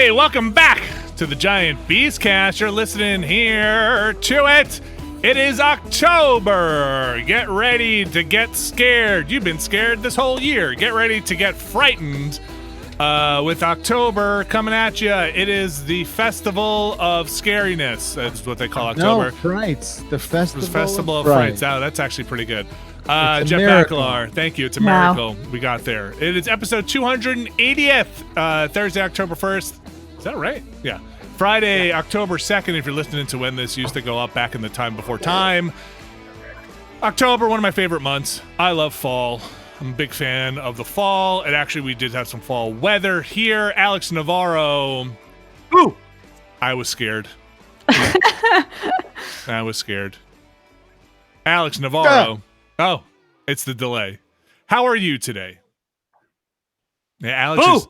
Hey, welcome back to the Giant Beastcast. You're listening here to it. It is October. Get ready to get scared. You've been scared this whole year. Get ready to get frightened with October coming at you. It is the Festival of Scariness. That's what they call October. No, Frights. The Festival of Frights. Oh, that's actually pretty good. Jeff Bacalar, thank you. It's a miracle we got there. It is episode 280th, Thursday, October 1st. Is that right? Yeah. Friday, October 2nd, if you're listening to when this used to go up back in the time before time. October, one of my favorite months. I love fall. I'm a big fan of the fall. And actually, we did have some fall weather here. Alex Navarro. Ooh! I was scared. I was scared. Alex Navarro. Oh, it's the delay. How are you today? Yeah, Alex is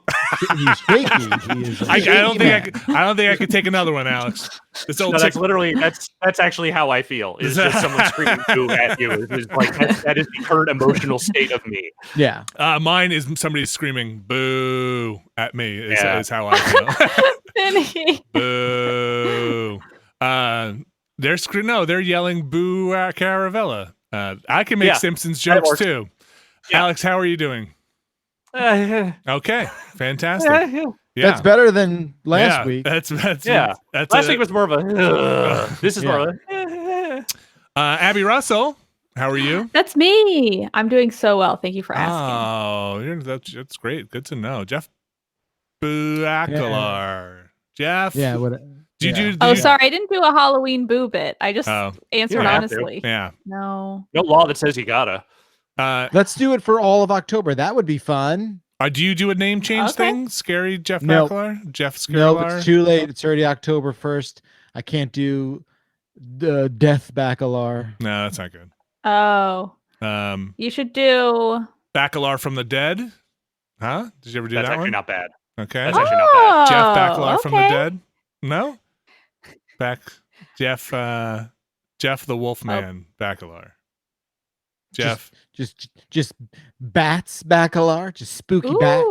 he's shaky. He is I don't think I could take another one, Alex. This old that's literally that's actually how I feel. Is just someone screaming boo at you. It's like that is the current emotional state of me. Yeah. Mine is somebody screaming boo at me is how I feel. Boo. They're yelling boo at Caravella. I can make Simpsons jokes too. Yeah. Alex, how are you doing? Okay, fantastic. Yeah. That's better than last week. That's last week was more of a. This is more of a. Abby Russell, how are you? That's me. I'm doing so well. Thank you for asking. Oh, that's great. Good to know. Jeff Bacalar. Jeff. Yeah. What? Sorry, I didn't do a Halloween boo bit. I just answered honestly. Yeah. No law that says you gotta. Let's do it for all of October. That would be fun. Do you do a name change thing? Scary Jeff nope. Bacalar? Jeff Scarilar? No, it's too late. It's already October 1st. I can't do the Death Bacalar. No, that's not good. Oh. You should do Bacalar from the Dead. Huh? Did you ever do that's that one? That's actually not bad. Okay. That's actually not bad. Jeff Bacalar from the Dead? No? Jeff the Wolfman Bacalar. Jeff. Just bats Bacalar, just spooky bats.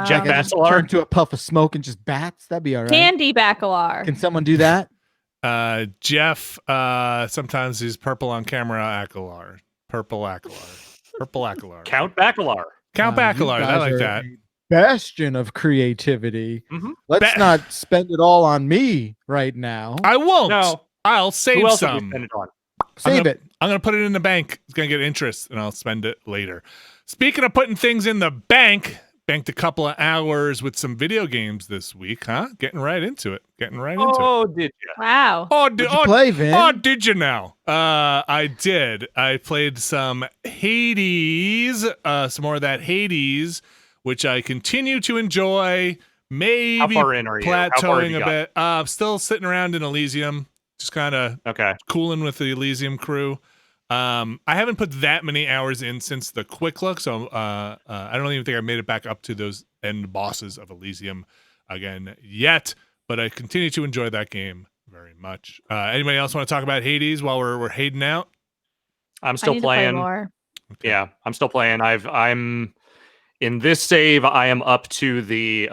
Jeff Bacalar turn to a puff of smoke and just bats. That'd be all right. Candy Bacalar. Can someone do that? Jeff, sometimes he's purple on camera Acalar. Purple Acalar. Count Bacalar. Bacalar. I like that. Bastion of creativity. Mm-hmm. Let's not spend it all on me right now. I won't. No. I'll save Who else some. Would you spend it on? Save it. I'm going to put it in the bank. It's going to get interest, and I'll spend it later. Speaking of putting things in the bank, banked a couple of hours with some video games this week, huh? Getting right into it. Oh, did you? Wow. Did you play, Vin? Oh, did you now? I did. I played some Hades, some more of that Hades, which I continue to enjoy. Maybe How far in are you? plateauing a bit. Still sitting around in Elysium. Just kind of cooling with the Elysium crew. I haven't put that many hours in since the quick look, so I don't even think I made it back up to those end bosses of Elysium again yet, but I continue to enjoy that game very much. Anybody else want to talk about Hades while we're Hayden out? I'm still playing. Okay. Yeah, I'm still playing. I'm in this save. I am up to the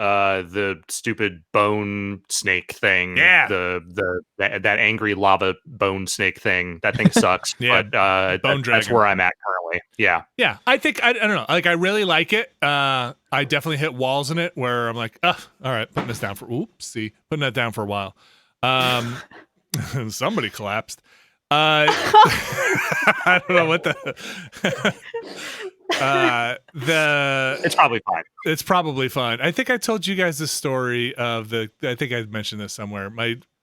stupid bone snake thing. Yeah. That angry lava bone snake thing. That thing sucks. Yeah. But that's where I'm at currently. Yeah. Yeah. I think I don't know. Like I really like it. I definitely hit walls in it where I'm like, all right, putting this down putting that down for a while. Somebody collapsed. I don't know what it's probably fine. It's probably fine. I think I told you guys the story of I think I mentioned this somewhere.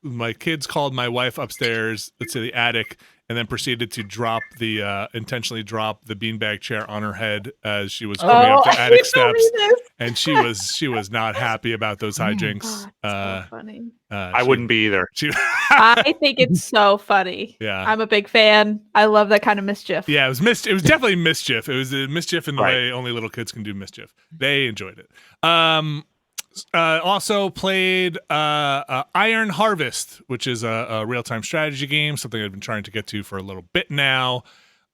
My kids called my wife upstairs to the attic and then proceeded to intentionally drop the beanbag chair on her head as she was coming up the attic steps. And she was not happy about those hijinks. So funny. I wouldn't be either. I think it's so funny. Yeah. I'm a big fan. I love that kind of mischief. Yeah, it was It was definitely mischief. It was mischief in the way only little kids can do mischief. They enjoyed it. Also played Iron Harvest, which is a real-time strategy game, something I've been trying to get to for a little bit now.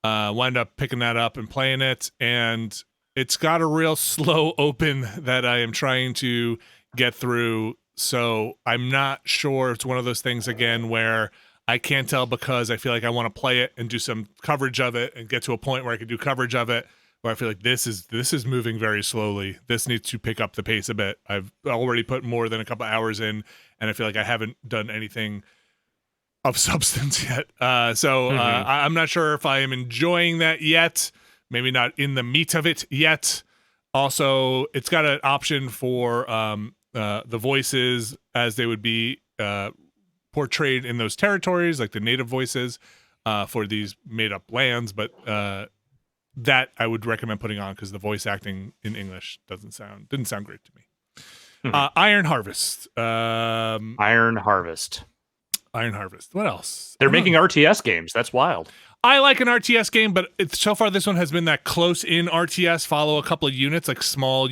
Wound up picking that up and playing it, and it's got a real slow open that I am trying to get through. So I'm not sure. It's one of those things again where I can't tell because I feel like I want to play it and do some coverage of it and get to a point where I can do coverage of it. Where I feel like this is moving very slowly. This needs to pick up the pace a bit. I've already put more than a couple hours in, and I feel like I haven't done anything of substance yet. I'm not sure if I am enjoying that yet. Maybe not in the meat of it yet. Also, it's got an option for the voices as they would be portrayed in those territories, like the native voices for these made-up lands, but that I would recommend putting on because the voice acting in English didn't sound great to me. Iron Harvest. Iron Harvest. What else? They're making RTS games. That's wild. I like an RTS game, but so far this one has been that close in RTS. Follow a couple of units, like small,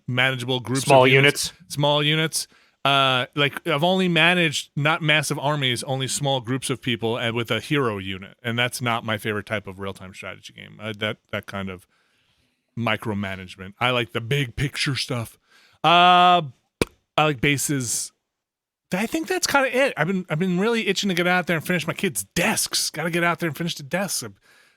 manageable groups. Small units. Small units. Like I've only managed not massive armies, only small groups of people, and with a hero unit, and that's not my favorite type of real-time strategy game. That kind of micromanagement. I like the big picture stuff. I like bases. I think that's kind of it. I've been really itching to get out there and finish my kids' desks. Got to get out there and finish the desks.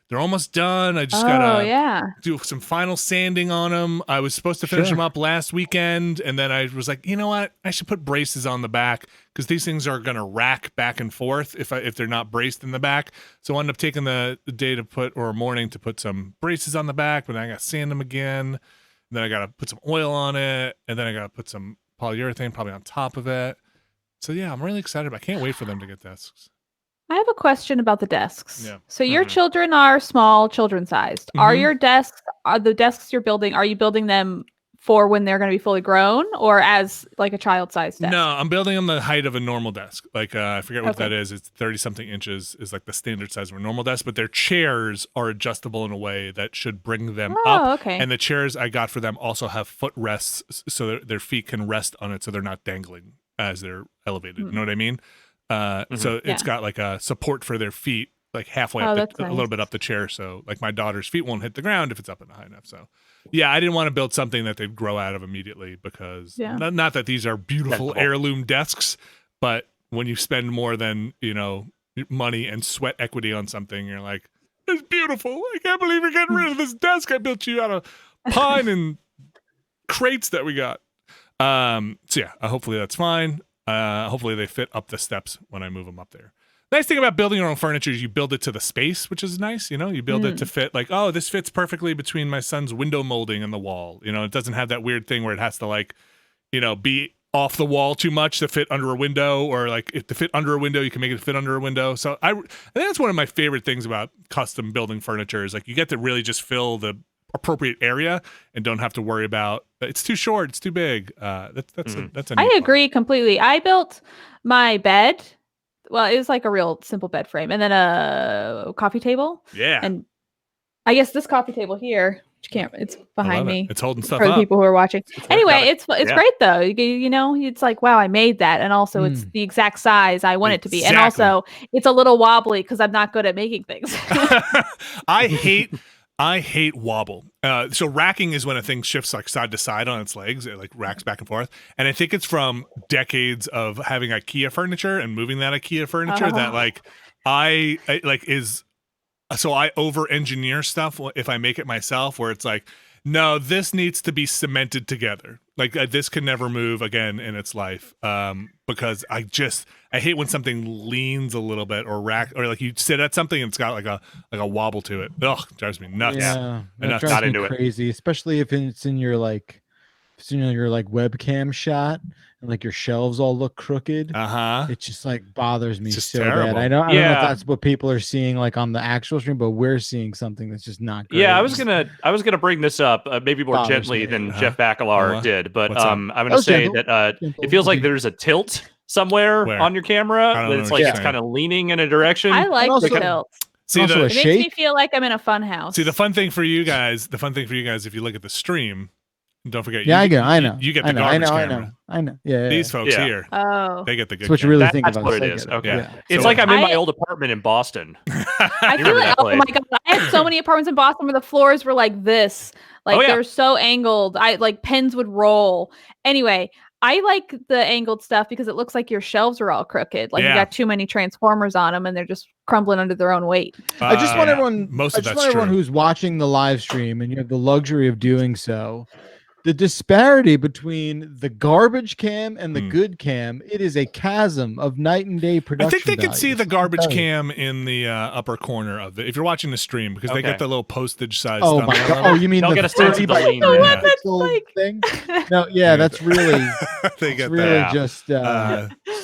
They're almost done. I just gotta do some final sanding on them. I was supposed to finish them up last weekend, and then I was like, you know what? I should put braces on the back because these things are gonna rack back and forth if they're not braced in the back. So I ended up taking the day to put or morning to put some braces on the back, but then I got to sand them again. And then I gotta put some oil on it, and then I gotta put some polyurethane probably on top of it. So yeah, I'm really excited. I can't wait for them to get desks. I have a question about the desks. Yeah. So your children are small, children sized. Are the desks you're building, are you building them for when they're going to be fully grown or as like a child sized desk? No, I'm building them the height of a normal desk. Like I forget what that is. It's 30 something inches is like the standard size of a normal desk, but their chairs are adjustable in a way that should bring them up. Okay. And the chairs I got for them also have footrests so that their feet can rest on it so they're not dangling as they're elevated. You know what I mean? So it's got like a support for their feet, like halfway up, a little bit up the chair. So like my daughter's feet won't hit the ground if it's up and high enough. So yeah, I didn't want to build something that they'd grow out of immediately because not that these are beautiful heirloom desks, but when you spend more than, money and sweat equity on something, you're like, it's beautiful. I can't believe you're getting rid of this desk I built you out of pine and crates that we got. So yeah, hopefully that's fine. Hopefully they fit up the steps when I move them up there. Nice thing about building your own furniture is you build it to the space, which is nice. You build it to fit like, oh, this fits perfectly between my son's window molding and the wall. It doesn't have that weird thing where it has to be off the wall too much to fit under a window, or like if to fit under a window, you can make it fit under a window. So I think that's one of my favorite things about custom building furniture is like you get to really just fill the appropriate area and don't have to worry about it's too short, it's too big. That's a I agree completely. I built my bed. Well, it was like a real simple bed frame, and then a coffee table. Yeah, and I guess this coffee table here, which can't. It's behind me. It's holding stuff for the up. people who are watching. Anyway, it's great though. It's like wow, I made that, and also it's the exact size I want it to be, and also it's a little wobbly because I'm not good at making things. I hate wobble. So racking is when a thing shifts like side to side on its legs. It like racks back and forth. And I think it's from decades of having IKEA furniture and moving that IKEA furniture that like I over engineer stuff if I make it myself where it's like, no, this needs to be cemented together. Like this can never move again in its life. Because I hate when something leans a little bit or like you sit at something and it's got like a wobble to it. Ugh, drives me nuts. Yeah, that drives me crazy, especially if it's in your webcam shot and like your shelves all look crooked. It just like bothers me so terrible. bad. I don't know if that's what people are seeing like on the actual stream, but we're seeing something that's just not great. Yeah, I was gonna bring this up maybe more gently than Jeff Bakalar did, but I'm gonna say that it feels like there's a tilt somewhere on your camera. It's like it's kind of leaning in a direction. I like the tilt. See, it makes me feel like I'm in a fun house. See, the fun thing for you guys, if you look at the stream, Don't forget. Yeah, I know. You get the garbage camera. I know. Yeah. These folks here. Oh. They get the good. That's what you really think That's about. what it is. Okay. Yeah. It's like I'm in my old apartment in Boston. I feel like, oh my God, I had so many apartments in Boston where the floors were like this. Like they're so angled. Like pens would roll. Anyway, I like the angled stuff because it looks like your shelves are all crooked. Like you got too many Transformers on them and they're just crumbling under their own weight. I just want everyone who's watching the live stream, and you have the luxury of doing so, the disparity between the garbage cam and the good cam, it is a chasm of night and day production. I think they can values. see the garbage cam in the upper corner of it if you're watching the stream, because they get the little postage size. Oh my God! Oh, you mean they'll the get a sense of the lean thing? No, yeah, that's really they get really just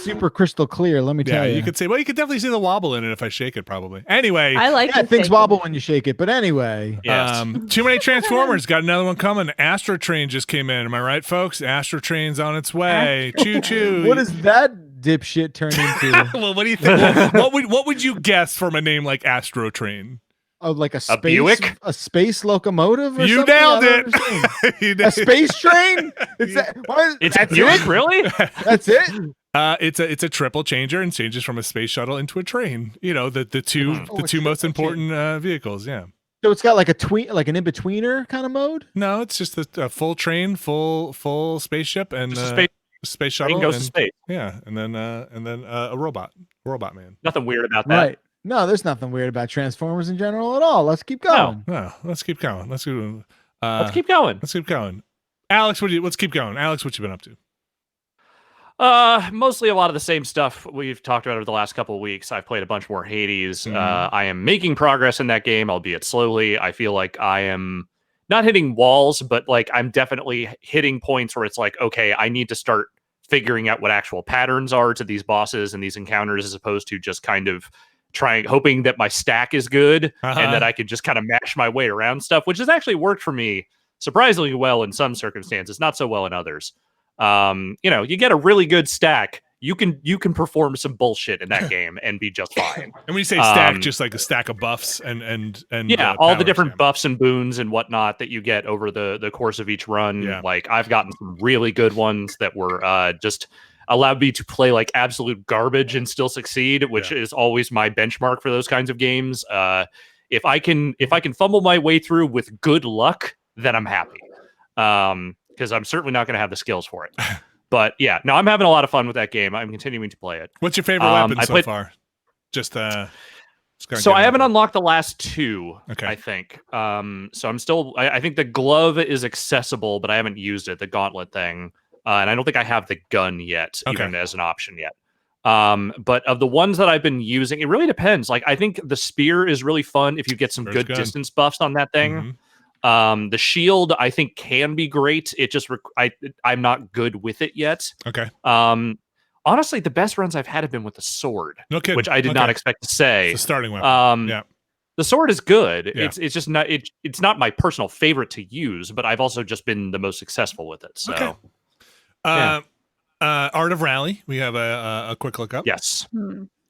super crystal clear. Let me tell you. You could say, well, you could definitely see the wobble in it if I shake it. Probably. Anyway, I like things wobble when you shake it, but anyway. Yes. Too many Transformers. Got another one coming. Astro Train just came in. Am I right, folks? Astro Train's on its way. Choo choo. What does that dipshit turn into? Well, what do you think? What would you guess from a name like Astro Train? Oh, like a Buick? a space locomotive? Or you something? nailed it. A space train? It's a Buick, really? That's it. It's a triple changer and changes from a space shuttle into a train. You know, the two most important vehicles. Yeah. So it's got like an in-betweener kind of mode? No, it's just a full train, full spaceship, and space shuttle. Goes to space. Yeah, and then a robot man. Nothing weird about that. Right. No, there's nothing weird about Transformers in general at all. Let's keep going. No, let's keep going. Let's keep going. Let's keep going. Alex, let's keep going. Alex, what you been up to? Mostly a lot of the same stuff we've talked about over the last couple of weeks. I've played a bunch more Hades. I am making progress in that game, albeit slowly. I feel like I am not hitting walls, but like I'm definitely hitting points where it's like, okay, I need to start figuring out what actual patterns are to these bosses and these encounters, as opposed to just kind of hoping that my stack is good and that I could just kind of mash my way around stuff, which has actually worked for me surprisingly well in some circumstances, not so well in others. You get a really good stack, you can perform some bullshit in that game and be just fine. And when you say stack, just like a stack of buffs and all the different buffs and boons and whatnot that you get over the course of each run. Yeah. Like I've gotten some really good ones that were just allowed me to play like absolute garbage and still succeed, which is always my benchmark for those kinds of games. If I can fumble my way through with good luck, then I'm happy. Because I'm certainly not going to have the skills for it. But yeah, no, I'm having a lot of fun with that game. I'm continuing to play it. What's your favorite weapon so far? So I haven't unlocked the last two, I think. So I'm still, I think the glove is accessible, but I haven't used it, the gauntlet thing. And I don't think I have the gun yet, even as an option yet. But of the ones that I've been using, it really depends. Like, I think the spear is really fun if you get some good distance buffs on that thing. The shield, I think, can be great. It just, I'm not good with it yet. Okay. Honestly, the best runs I've had have been with the sword, which I did not expect to say. It's a starting weapon. The sword is good. Yeah. It's just not. It's not my personal favorite to use, but I've also just been the most successful with it. So, Art of Rally. We have a quick look up. Yes,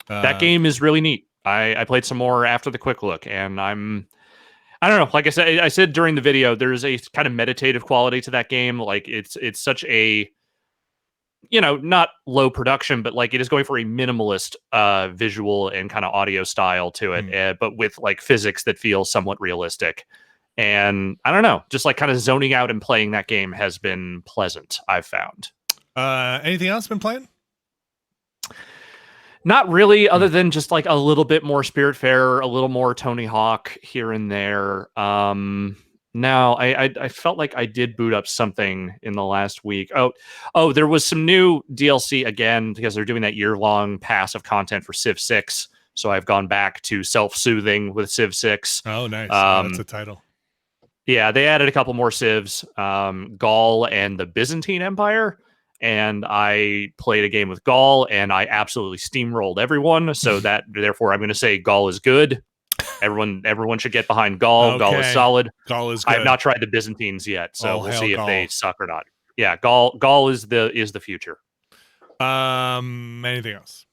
that game is really neat. I played some more after the quick look, and I don't know. Like I said during the video, there's a kind of meditative quality to that game. Like it's such a, not low production, but like it is going for a minimalist visual and kind of audio style to it, but with like physics that feel somewhat realistic. And I don't know, just like kind of zoning out and playing that game has been pleasant, I've found. Anything else been playing? Not really, other than just like a little bit more Spiritfarer, a little more Tony Hawk here and there. No, I felt like I did boot up something in the last week. Oh, there was some new DLC again because they're doing that year-long pass of content for Civ 6. So I've gone back to self-soothing with Civ 6. Oh, nice. That's a title. Yeah, they added a couple more Civs, Gaul and the Byzantine Empire. And I played a game with Gaul, and I absolutely steamrolled everyone. So therefore, I'm going to say Gaul is good. Everyone should get behind Gaul. Okay. Gaul is solid. Gaul is good. I have not tried the Byzantines yet, so we'll see if they suck or not. Yeah, Gaul is the future. Anything else?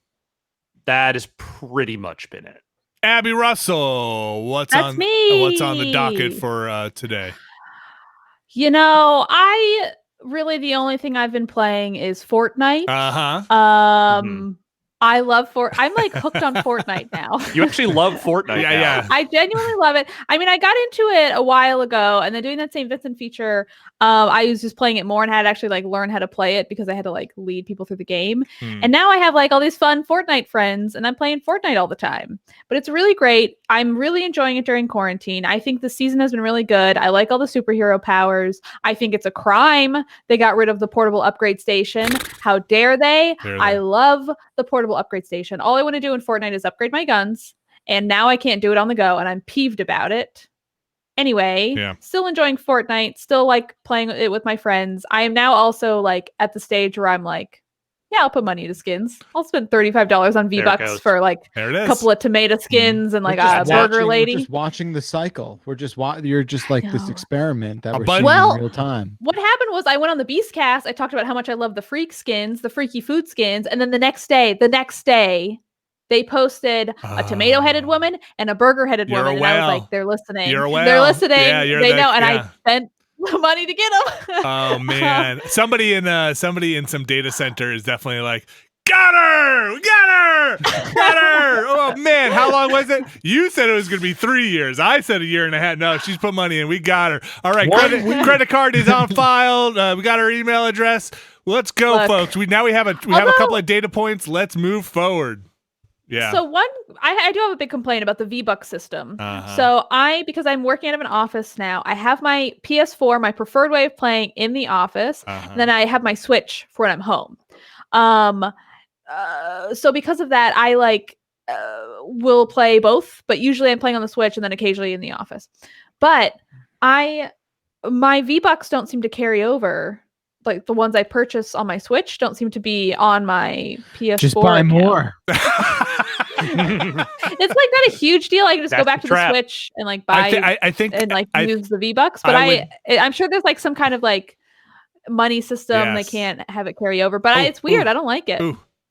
That has pretty much been it. Abby Russell, what's on me. What's on the docket for today? I really the only thing I've been playing is Fortnite. I love I'm like hooked on Fortnite now. You actually love Fortnite. Yeah. I genuinely love it. I mean, I got into it a while ago, and then doing that St. Vincent feature, I was just playing it more and had to actually like learn how to play it because I had to like lead people through the game. And now I have like all these fun Fortnite friends, and I'm playing Fortnite all the time. But it's really great. I'm really enjoying it during quarantine. I think the season has been really good. I like all the superhero powers. I think it's a crime they got rid of the portable upgrade station. How dare they? I love the portable upgrade station. All I want to do in Fortnite is upgrade my guns, and now I can't do it on the go, and I'm peeved about it. Anyway, still enjoying Fortnite, still like playing it with my friends. I am now also like at the stage where I'm like, yeah, I'll put money into skins. I'll spend $35 on V-Bucks for like a couple of tomato skins and like a burger lady. We're just watching the cycle. We're just you're just like this experiment that we're seeing in real time. What happened was I went on the Beastcast. I talked about how much I love the freak skins, the freaky food skins, and then the next day, they posted a tomato-headed woman and a burger-headed woman, and I was like, "They're listening. They're listening. Yeah, they know." And I spent the money to get them. Oh man, somebody in some data center is definitely like, got her. Oh man, how long was it? You said it was going to be 3 years. I said a year and a half. No, she's put money in. We got her. All right, credit card is on file. We got her email address. Let's go, folks. We have a couple of data points. Let's move forward. Yeah. So I do have a big complaint about the V-Bucks system. So because I'm working out of an office now, I have my PS4, my preferred way of playing in the office. And then I have my Switch for when I'm home. So because of that, I will play both, but usually I'm playing on the Switch and then occasionally in the office. But my V-Bucks don't seem to carry over. Like the ones I purchase on my Switch don't seem to be on my PS4. Just buy more. It's like not a huge deal. I can just go back to the Switch and like buy use the V-Bucks. But I'm sure there's like some kind of like money system. They can't have it carry over. But it's weird. I don't like it.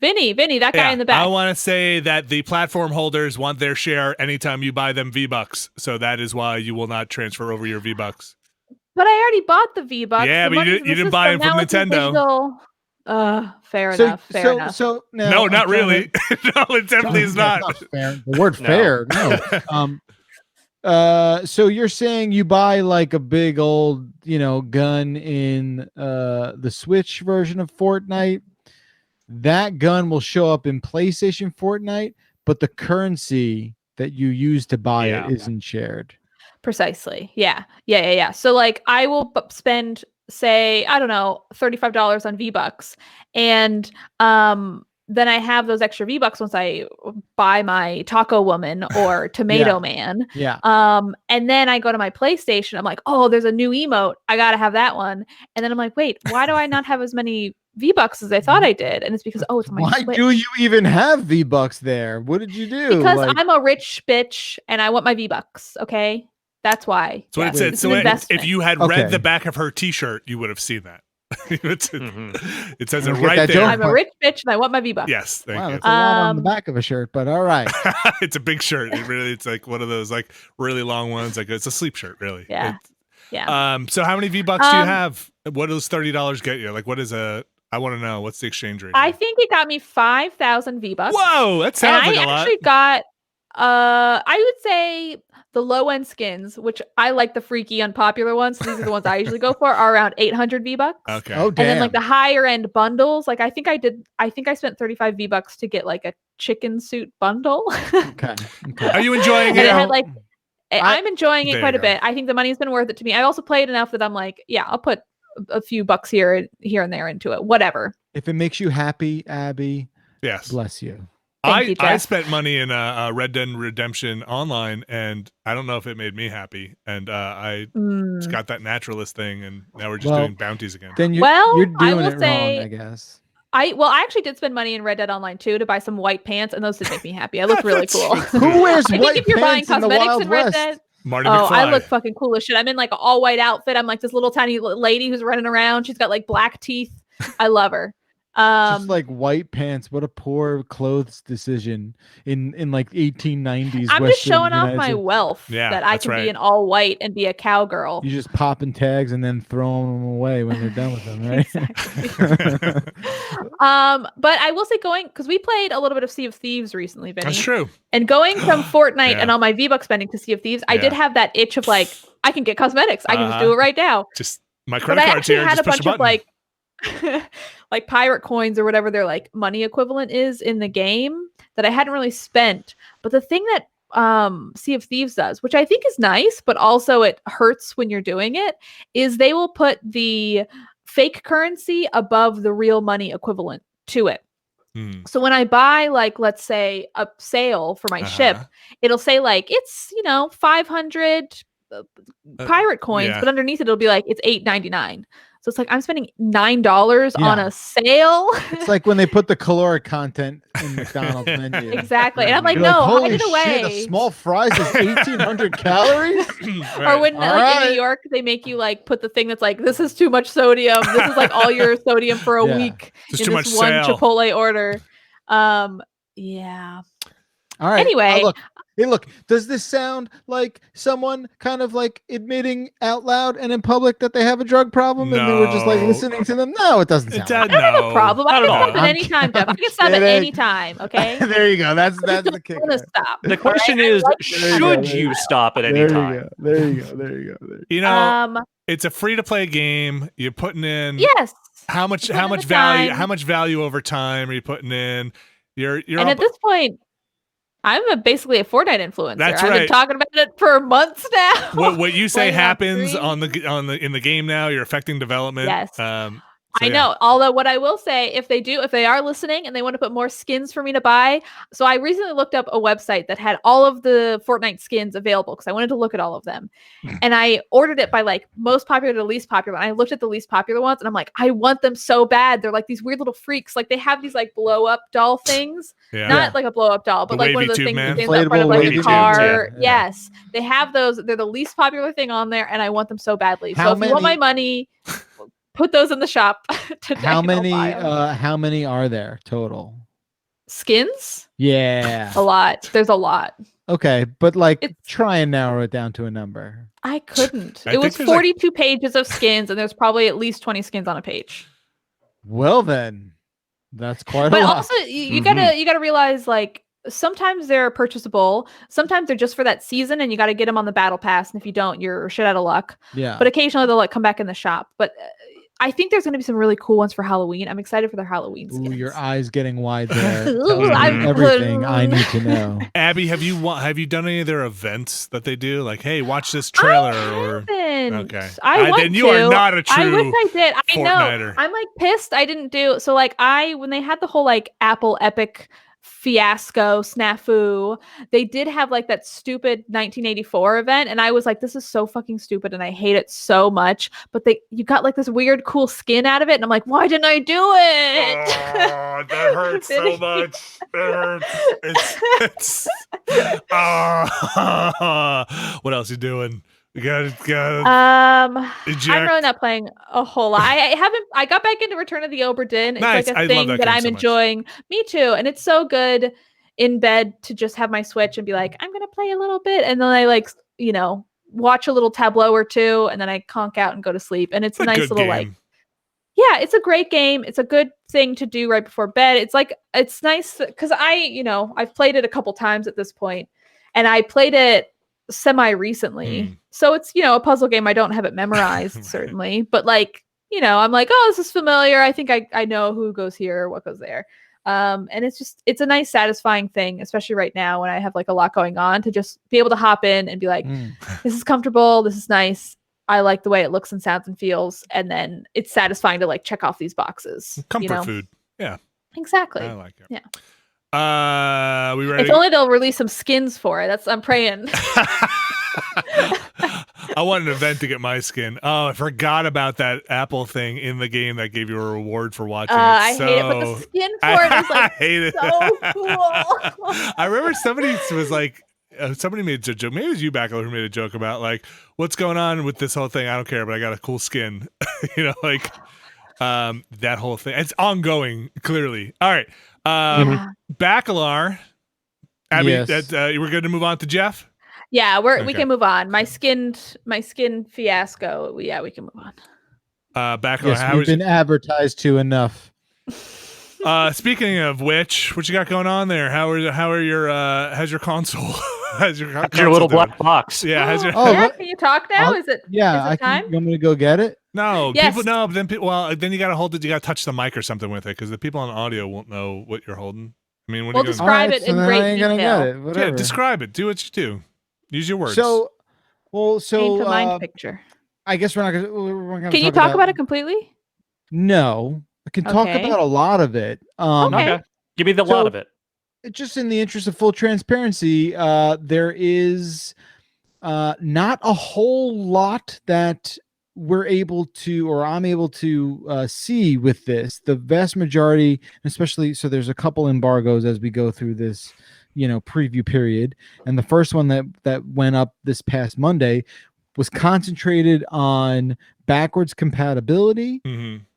Vinny, that guy in the back. I want to say that the platform holders want their share anytime you buy them V-Bucks. So that is why you will not transfer over your V-Bucks. But I already bought the V-Bucks. Yeah, but you didn't buy them from Nintendo. Fair enough. So no, not really. No, it definitely is not. Fair. The word fair, no. So you're saying you buy like a big old, gun in the Switch version of Fortnite. That gun will show up in PlayStation Fortnite, but the currency that you use to buy it isn't shared. Precisely. Yeah. So like I will spend, say, I don't know, $35 on V-Bucks. And then I have those extra V-Bucks once I buy my Taco Woman or Tomato Man. Yeah. And then I go to my PlayStation. I'm like, oh, there's a new emote. I got to have that one. And then I'm like, wait, why do I not have as many V-Bucks as I thought I did? And it's because, it's my Why Switch. do you even have V-Bucks there? What did you do? Because I'm a rich bitch and I want my V-Bucks. Okay. That's why. So it said. So if you had read the back of her T-shirt, you would have seen that. It says it right there. I'm a rich bitch and I want my V-Bucks. Yes, thank you. That's a lot on the back of a shirt, but all right. It's a big shirt. It's like one of those like really long ones. Like it's a sleep shirt, really. Yeah. So how many V-Bucks do you have? What does $30 get you? Like what is I want to know what's the exchange rate? I think it got me 5,000 V-Bucks. Whoa, that sounds like a lot. I actually got I would say the low end skins, which I like the freaky unpopular ones. So these are the ones I usually go for, are around 800 V-Bucks. Okay. Oh, damn. And then like the higher end bundles, like I think I spent 35 V-Bucks to get like a chicken suit bundle. Okay. Are you enjoying it? And it had like I'm enjoying it quite a bit. I think the money's been worth it to me. I also played enough that I'm like, yeah, I'll put a few bucks here and there into it. Whatever. If it makes you happy, Abby, yes. Bless you. I spent money in Red Dead Redemption Online, and I don't know if it made me happy. And I got that naturalist thing, and now we're just doing bounties again. Then you're doing it wrong, I guess. I actually did spend money in Red Dead Online 2 to buy some white pants, and those did make me happy. I look really cool. Who wears white pants in the Wild West? Dead, Marty McFly. I look fucking cool as shit. I'm in like an all white outfit. I'm like this little tiny lady who's running around. She's got like black teeth. I love her. Just like white pants. What a poor clothes decision in like 1890s. I'm just showing off my wealth Yeah, that I can be in all white and be a cowgirl. You just popping tags and then throwing them away when they're done with them, right? Exactly. But I will say because we played a little bit of Sea of Thieves recently, Vinny. That's true. And going from Fortnite and all my V-Bucks spending to Sea of Thieves, I did have that itch of like, I can get cosmetics. I can just do it right now. Just my credit card's here. I had just a bunch push a of like like pirate coins or whatever their like money equivalent is in the game that I hadn't really spent. But the thing that Sea of Thieves does, which I think is nice, but also it hurts when you're doing it, is they will put the fake currency above the real money equivalent to it. So when I buy, like, let's say a sail for my ship, it'll say like it's 500 pirate coins, but underneath it it'll be like it's $8.99. So it's like I'm spending $9 on a sale. It's like when they put the caloric content in McDonald's menu. Exactly. And I'm like, no, hide it away. A small fries is 1,800 calories? Right. Or when in New York, they make you like put the thing that's like, this is too much sodium. This is like all your sodium for a week in this one sale. Chipotle order. Yeah. All right. Anyway. Hey, look, does this sound like someone kind of like admitting out loud and in public that they have a drug problem and they were just like listening to them? No, it doesn't sound like I don't have a problem. I can stop at any time, Jeff. I can stop at any time, okay? There you go. That's the kick. Stop. The question is, should you stop at any time? There you go. You know, it's a free-to-play game. You're putting in how much value over time are you putting in? You're and at this point, I'm basically a Fortnite influencer. That's I've been talking about it for months now. What you say happens in the game now. You're affecting development. Yes. I know. Although what I will say, if they are listening and they want to put more skins for me to buy. So I recently looked up a website that had all of the Fortnite skins available because I wanted to look at all of them. And I ordered it by like most popular to least popular. And I looked at the least popular ones and I'm like, I want them so bad. They're like these weird little freaks. Like they have these like blow up doll things. Not like a blow up doll, but like one of those things that stands up front of like a car. Yes. They have those. They're the least popular thing on there and I want them so badly. So if you want my money, put those in the shop today. How many are there total? Skins? Yeah. A lot. There's a lot. Okay, but like try and narrow it down to a number. I couldn't. It was 42 pages of skins and there's probably at least 20 skins on a page. Well then, that's quite a lot. But also you gotta realize like sometimes they're purchasable. Sometimes they're just for that season and you got to get them on the battle pass. And if you don't, you're shit out of luck. Yeah. But occasionally they'll like come back in the shop. But I think there's going to be some really cool ones for Halloween. I'm excited for their Halloween skins. Ooh, your eyes getting wide there. Everything I need to know. Abby, have you done any of their events that they do? Like, hey, watch this trailer. Okay. I want then you are not a true. I wish I did. I Fortniter. know. I'm like pissed I didn't do. So like when they had the whole like Apple Epic fiasco snafu, they did have like that stupid 1984 event and I was like, this is so fucking stupid and I hate it so much, but you got like this weird cool skin out of it and I'm like, why didn't I do it? Oh, that hurts so much. That hurts. What else you doing? You got I'm really not playing a whole lot. I got back into Return of the Obra Dinn. It's like a thing that I'm enjoying. Me too. And it's so good in bed to just have my Switch and be like, I'm gonna play a little bit. And then I like, watch a little tableau or two, and then I conk out and go to sleep. And it's a nice little game. It's a great game. It's a good thing to do right before bed. It's like it's nice because I've played it a couple times at this point, and I played it semi recently. So it's, a puzzle game. I don't have it memorized certainly, but like, I'm like, oh, this is familiar. I think I know who goes here, what goes there. And it's a nice satisfying thing, especially right now when I have like a lot going on, to just be able to hop in and be like, this is comfortable. This is nice. I like the way it looks and sounds and feels. And then it's satisfying to like check off these boxes. Comfort food. Yeah. Exactly. I like it. Yeah. We ready? If only they'll release some skins for it. I'm praying. I want an event to get my skin. Oh, I forgot about that Apple thing in the game that gave you a reward for watching it. I hate it, but the skin for it is like I hate it. So cool. I remember somebody was like, somebody made a joke. Maybe it was you, Backler, who made a joke about like, what's going on with this whole thing? I don't care, but I got a cool skin. That whole thing. It's ongoing, clearly. All right. Bacalar. Abby, yes. We're good to move on to Jeff? Yeah, we can move on. My skin fiasco. Yeah, we can move on. Bacalar, yes, we've been advertised to enough. Speaking of which, what you got going on there? How's your console? How's your little doing? Black box? Yeah. Can you talk now? Is it time? You want me to go get it? No. Yes. Then you got to hold it. You got to touch the mic or something with it because the people on audio won't know what you're holding. I mean, we'll describe it in great detail. Yeah, describe it. Do what you do. Use your words. So paint a mind picture. I guess we're not gonna. Can you talk about it completely? No, I can talk about a lot of it. Okay. Give me the lot of it. Just in the interest of full transparency, there is not a whole lot that we're able to, or I'm able to see with this. The vast majority, especially, so there's a couple embargoes as we go through this, preview period. And the first one that went up this past Monday was concentrated on backwards compatibility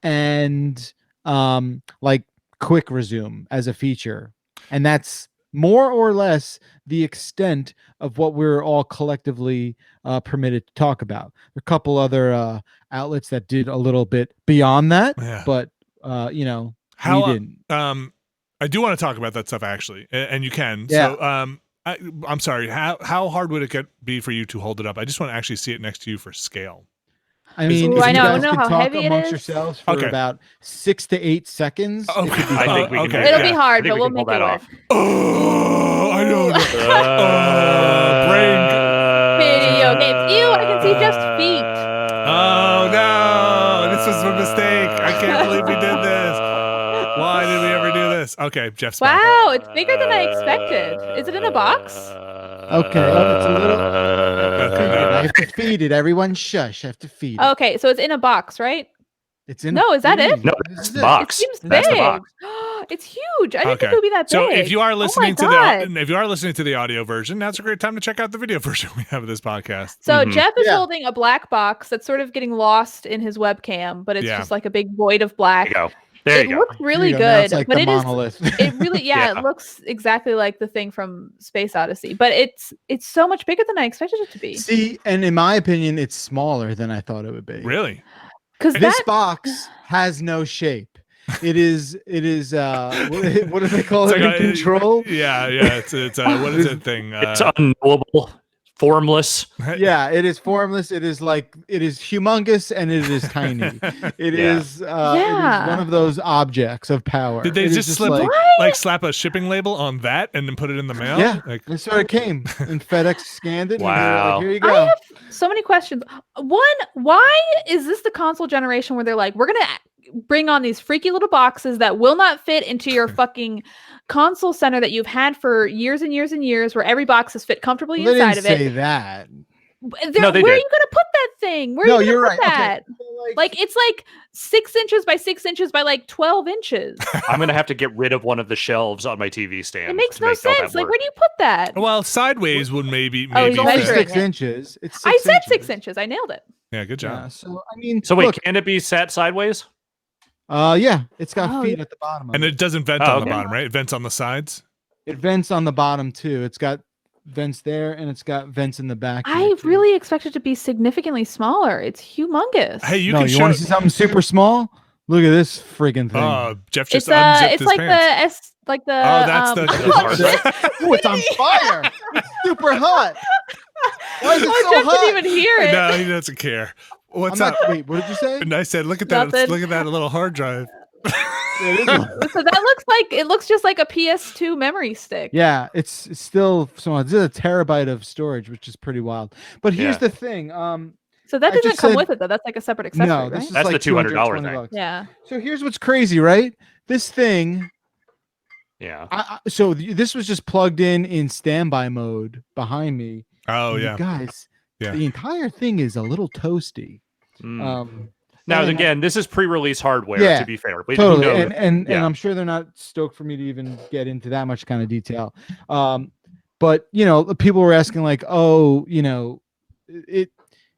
and like quick resume as a feature. And that's more or less the extent of what we're all collectively permitted to talk about. There are a couple other outlets that did a little bit beyond that, but we didn't. I do want to talk about that stuff actually, and you can. Yeah. So I'm sorry. How hard would it be for you to hold it up? I just want to actually see it next to you for scale. I mean, I know how talk heavy amongst it is. Yourselves for about 6 to 8 seconds. I think we can. It'll be hard, but we'll make it work. Oh, I know. Brain. Video games. Ew, I can see just feet. Oh no, this was a mistake. I can't believe we did this. Why did we ever do this? Okay, Jeff's back. Wow, it's bigger than I expected. Is it in a box? Okay, it's a little. I have to feed it. Everyone, shush! I have to feed it. Okay, so it's in a box, right? It's in. No, is that it? No, it's the box. It seems That's big. the box. It's huge. I didn't think it would be that big. So if you are listening to the audio version, now's a great time to check out the video version we have of this podcast. So Jeff is holding a black box that's sort of getting lost in his webcam, but it's just like a big void of black. There you go. There you go. It looks really good, like but it monolith. really, it looks exactly like the thing from Space Odyssey, but it's so much bigger than I expected it to be. See, and in my opinion, it's smaller than I thought it would be. Really? Because this box has no shape. It is. What do they call it? Control. Yeah. It's what is that thing? It's unknowable. Formless. Yeah, it is formless. It is humongous and it is tiny. It is one of those objects of power. Did they just slap a shipping label on that and then put it in the mail? Yeah, that's where it came. And FedEx scanned it. Wow. And here you go. I have so many questions. One, why is this the console generation where they're like, we're gonna bring on these freaky little boxes that will not fit into your fucking console center that you've had for years and years and years, where every box is fit comfortably inside of it. Say that. Where are you going to put that thing? Where are you going to put that? Okay. Like it's like 6 inches by 6 inches by like 12 inches. I'm going to have to get rid of one of the shelves on my TV stand. It makes no sense. Like, where do you put that? Well, sideways would maybe. It's 6 inches. I said 6 inches. I nailed it. Yeah, good job. Yeah, so I mean, can it be set sideways? Yeah, it's got feet at the bottom of and it doesn't vent on the bottom, right? It vents on the sides. It vents on the bottom too. It's got vents there and it's got vents in the back. I really expect it to be significantly smaller. It's humongous. Hey, you want to see something super small? Look at this friggin' thing. Oh, Jeff just unzipped his pants. Oh, that's oh, it's on fire. It's super hot. Why is it so Jeff hot? didn't even hear it. No, he doesn't care. What's up? Wait, what did you say? And I said, look at that. Look at that little hard drive. So it looks just like a PS2 memory stick. Yeah, it's still so it's a terabyte of storage, which is pretty wild. But here's the thing. So that doesn't come with it though. That's like a separate accessory. No, right? That's like the $200 thing. Yeah. So here's what's crazy, right? This thing. Yeah. So this was just plugged in standby mode behind me. Oh yeah, guys. Yeah. The entire thing is a little toasty. Now, again, this is pre-release hardware, to be fair. We totally. And I'm sure they're not stoked for me to even get into that much kind of detail. But, people were asking like,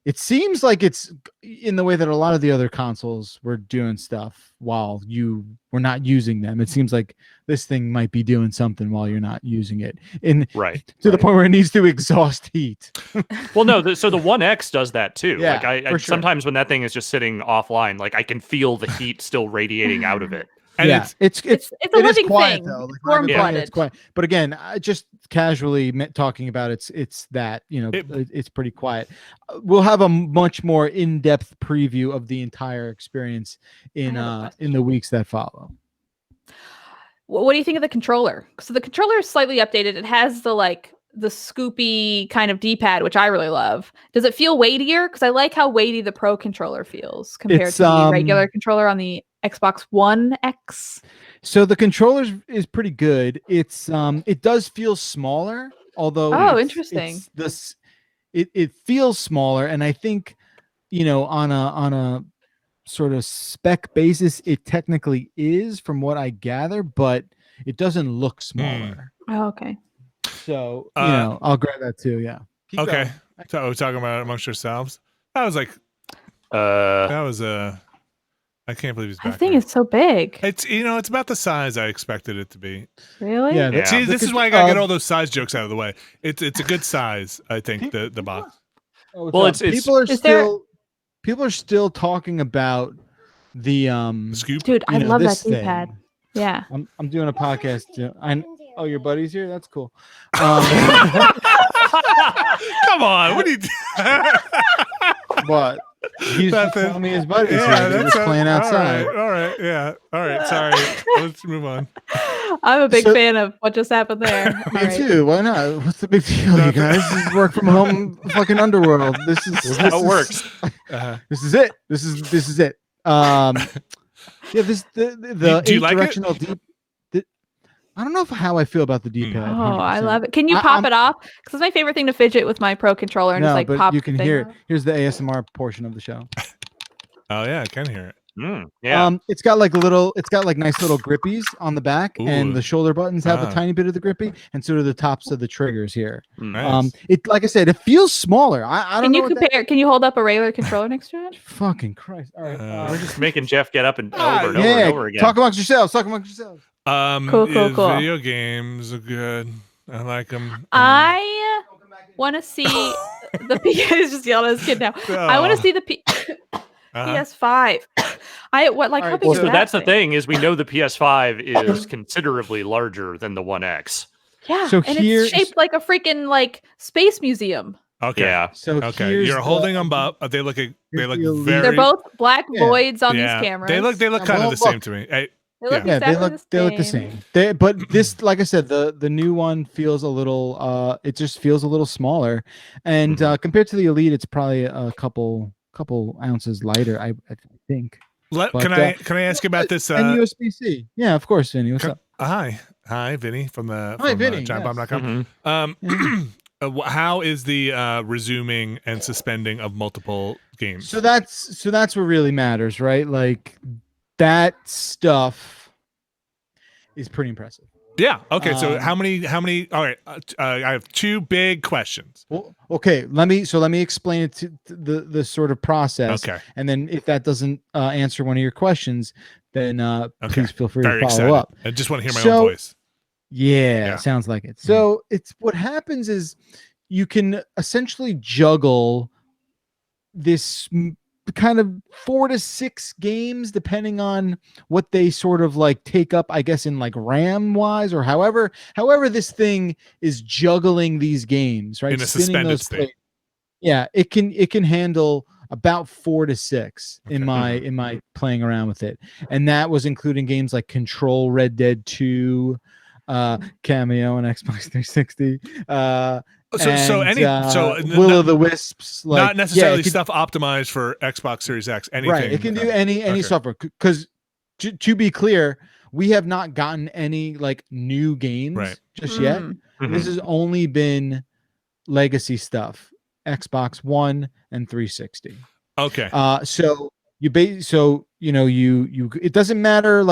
it seems like it's in the way that a lot of the other consoles were doing stuff while you were not using them. It seems like this thing might be doing something while you're not using it, to the point where it needs to exhaust heat. Well, no, so the One X does that too. Yeah, like I sometimes when that thing is just sitting offline, like I can feel the heat still radiating out of it. And it's a living quiet, thing. Though. Like, warm-blooded. It's quiet. But again, just casually talking about it's that, it's pretty quiet. We'll have a much more in-depth preview of the entire experience in the weeks that follow. What do you think of the controller? So the controller is slightly updated. It has the scoopy kind of D-pad, which I really love. Does it feel weightier? Because I like how weighty the Pro controller feels compared to the regular controller on the Xbox One X. So the controller is pretty good. It's it does feel smaller, although interesting. It feels smaller, and I think on a sort of spec basis, it technically is from what I gather, but it doesn't look smaller. Oh, okay. So I'll grab that too. Yeah. Keep okay. Going. So we're talking about it amongst yourselves. That was I can't believe he's back. I think it's so big. It's it's about the size I expected it to be. Really? Yeah. See, this is why I gotta get all those size jokes out of the way. It's a good size, I think. The box. Well, people are still talking about the scoop. Dude, I love that D-pad. Yeah. I'm doing a podcast. Oh, your buddy's here? That's cool. Come on, what are you doing? What? He's just telling me his buddy's here. They're just playing outside. All right. Yeah. All right. Sorry. Let's move on. I'm a big fan of what just happened there. Me too. Why not? What's the big deal, you guys? This is work from home fucking underworld. This is how it works. This is it. This is it. Yeah, the do you like directional it? deep. I don't know how I feel about the D-pad. Oh, I love it. Can you pop it off? Because it's my favorite thing to fidget with my Pro controller and just but pop. You can hear it. Here's the ASMR portion of the show. Oh yeah, I can hear it. Yeah. It's got nice little grippies on the back. Ooh. And the shoulder buttons have a tiny bit of the grippy, and so do the tops of the triggers here. Nice. It, like I said, it feels smaller. I don't know. Can you compare? Can you hold up a regular controller next to it? Fucking Christ! All right, we're just making Jeff get up and over and over again. Talk amongst yourselves. Cool. Video games are good. I like them. I want to see the He's just yelling at his kid now. I want to see the PS5. How big is that? That's the thing is we know the PS5 is considerably larger than the One X. Yeah, so it's shaped like a freaking space museum. Okay. Yeah. So you're holding them up. They look very. They're both black voids on these cameras. They look kind of the same to me. They look the same. But this, like I said, the new one feels a little. It just feels a little smaller, and compared to the Elite, it's probably a couple ounces lighter. I think. Can I ask you about this? And USB-C. Yeah, of course, Vinny. What's up? Hi, Vinny from Vinny. GiantBomb.com. How is the resuming and suspending of multiple games? So that's what really matters, right? Like that stuff is pretty impressive. Yeah. Okay. So how many? All right. I have two big questions. Well, okay. Let me explain it to the sort of process. Okay. And then if that doesn't answer one of your questions, then please feel free to follow excited. up. I just want to hear my own voice. Yeah, sounds like it. So it's what happens is you can essentially juggle this kind of 4 to 6 games depending on what they sort of take up, I guess, in RAM wise, or however this thing is juggling these games, right? In a suspended state. Yeah, it can handle about 4 to 6 in my playing around with it, and that was including games like Control, Red Dead 2, Cameo on Xbox 360. Will of the Wisps, not necessarily stuff optimized for Xbox Series X. Anything, right? It can do any software. Because to be clear, we have not gotten any new games just yet. This has only been legacy stuff, Xbox One and 360. Okay. So it doesn't matter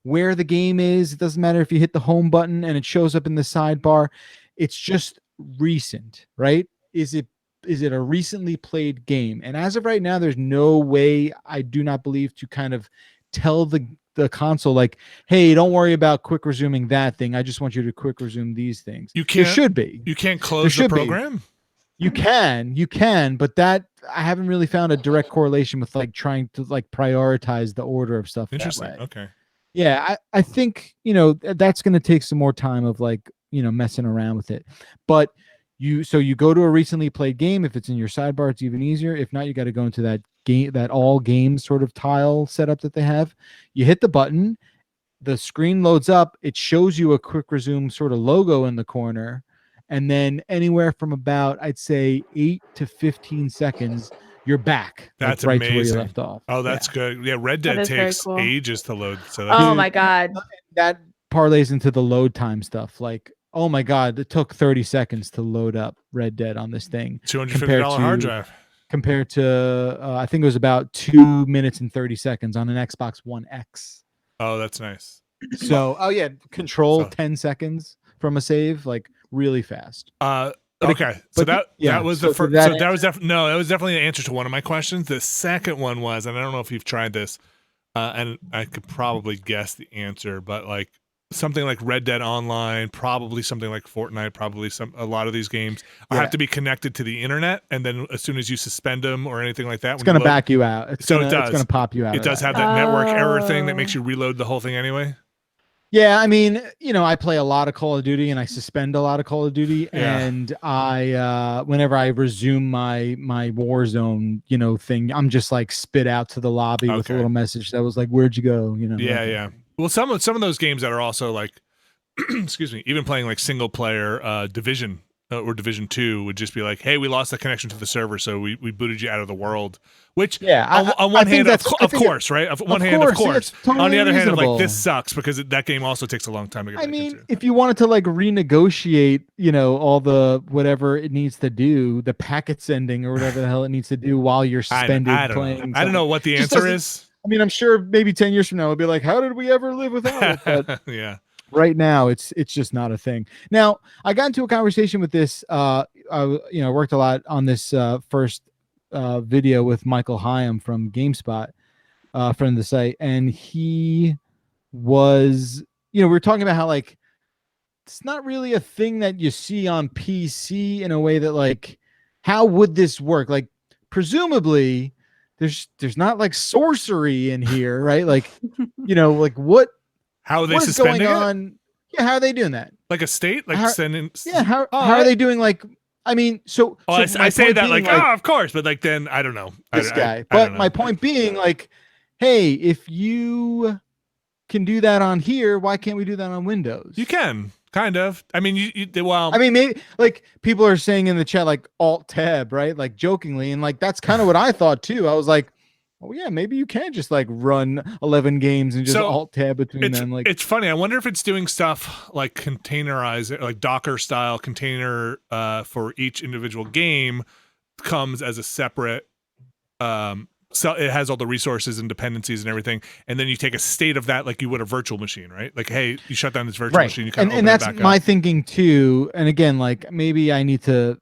where the game is. It doesn't matter if you hit the home button and it shows up in the sidebar. It's just recent, right? Is it a recently played game? And as of right now, there's no way, I do not believe, to kind of tell the console like, hey, don't worry about quick resuming that thing. I just want you to quick resume these things. You can't. There should be. You can't close the program. You can, but that I haven't really found a direct correlation with like trying to like prioritize the order of stuff. Interesting. That way. Okay. Yeah, I think, that's going to take some more time of like, messing around with it. But you go to a recently played game. If it's in your sidebar, it's even easier. If not, you got to go into that game, that all games sort of tile setup that they have. You hit the button, the screen loads up. It shows you a quick resume sort of logo in the corner. And then anywhere from about, I'd say 8 to 15 seconds, you're back. That's right amazing. To where you left off. Oh, that's good. Yeah, Red Dead takes ages to load. So my God. That parlays into the load time stuff. Like, oh my God, it took 30 seconds to load up Red Dead on this thing. $250 hard drive. Compared to, I think it was about 2 minutes and 30 seconds on an Xbox One X. Oh, that's nice. So, Control 10 seconds from a save, like really fast. Okay, so that was the first. So that was definitely the answer to one of my questions. The second one was, and I don't know if you've tried this, and I could probably guess the answer, but like something like Red Dead Online, probably something like Fortnite, probably a lot of these games have to be connected to the internet, and then as soon as you suspend them or anything like that, it's going to back you out. It's going to pop you out. It does have that network error thing that makes you reload the whole thing ananyway. Yeah, I mean, I play a lot of Call of Duty and I suspend a lot of Call of Duty, and I whenever I resume my Warzone, thing, I'm just like spit out to the lobby with a little message that was like, "Where'd you go?" Yeah. Well, some of those games that are also like, excuse me, even playing like single player Division or Division 2 would just be like, "Hey, we lost the connection to the server, so we booted you out of the world." Which, on one hand, of course, right? On one hand, of course. Totally on the other hand, reasonable. like, this sucks because that game also takes a long time to get back into. If you wanted to like renegotiate, all the whatever it needs to do, the packet sending or whatever the hell it needs to do while you're suspended playing. I don't know what the answer is. I mean, I'm sure maybe 10 years from now it'll be like, how did we ever live without it? But yeah. Right now, it's just not a thing. Now, I got into a conversation with this. I worked a lot on this first video with Michael Hyam from GameSpot, friend of the site, and he was, we were talking about how like it's not really a thing that you see on PC in a way that like, how would this work? Like, presumably, there's not like sorcery in here, right? Like, like what? How are they suspending going on? Yeah, how are they doing that? Like a state, like sending. Yeah, how are they doing? Like, I mean, I say that like, of course, but like then I don't know this guy. But my point being, like, hey, if you can do that on here, why can't we do that on Windows? You can kind of. I mean, I mean, maybe like people are saying in the chat like Alt Tab, right? Like jokingly, and like that's kind of what I thought too. I was like, oh yeah, maybe you can just like run 11 games and just Alt Tab between them. Like, it's funny. I wonder if it's doing stuff like containerize, like Docker style container for each individual game comes as a separate. So it has all the resources and dependencies and everything, and then you take a state of that like you would a virtual machine, right? Like, hey, you shut down this virtual machine, you kind of and that's my thinking too. And again, like maybe I need to,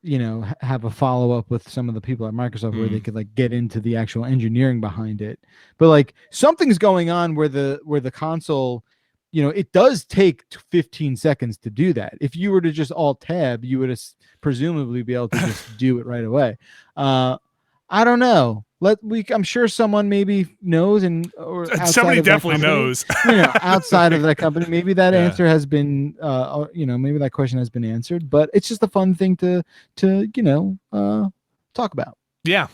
have a follow up with some of the people at Microsoft where they could like get into the actual engineering behind it. But like something's going on where the console, it does take 15 seconds to do that. If you were to just Alt Tab, you would presumably be able to just do it right away. I don't know. I'm sure someone maybe knows, or somebody definitely knows. Outside of that company, maybe that answer has been, maybe that question has been answered. But it's just a fun thing to talk about. Yeah,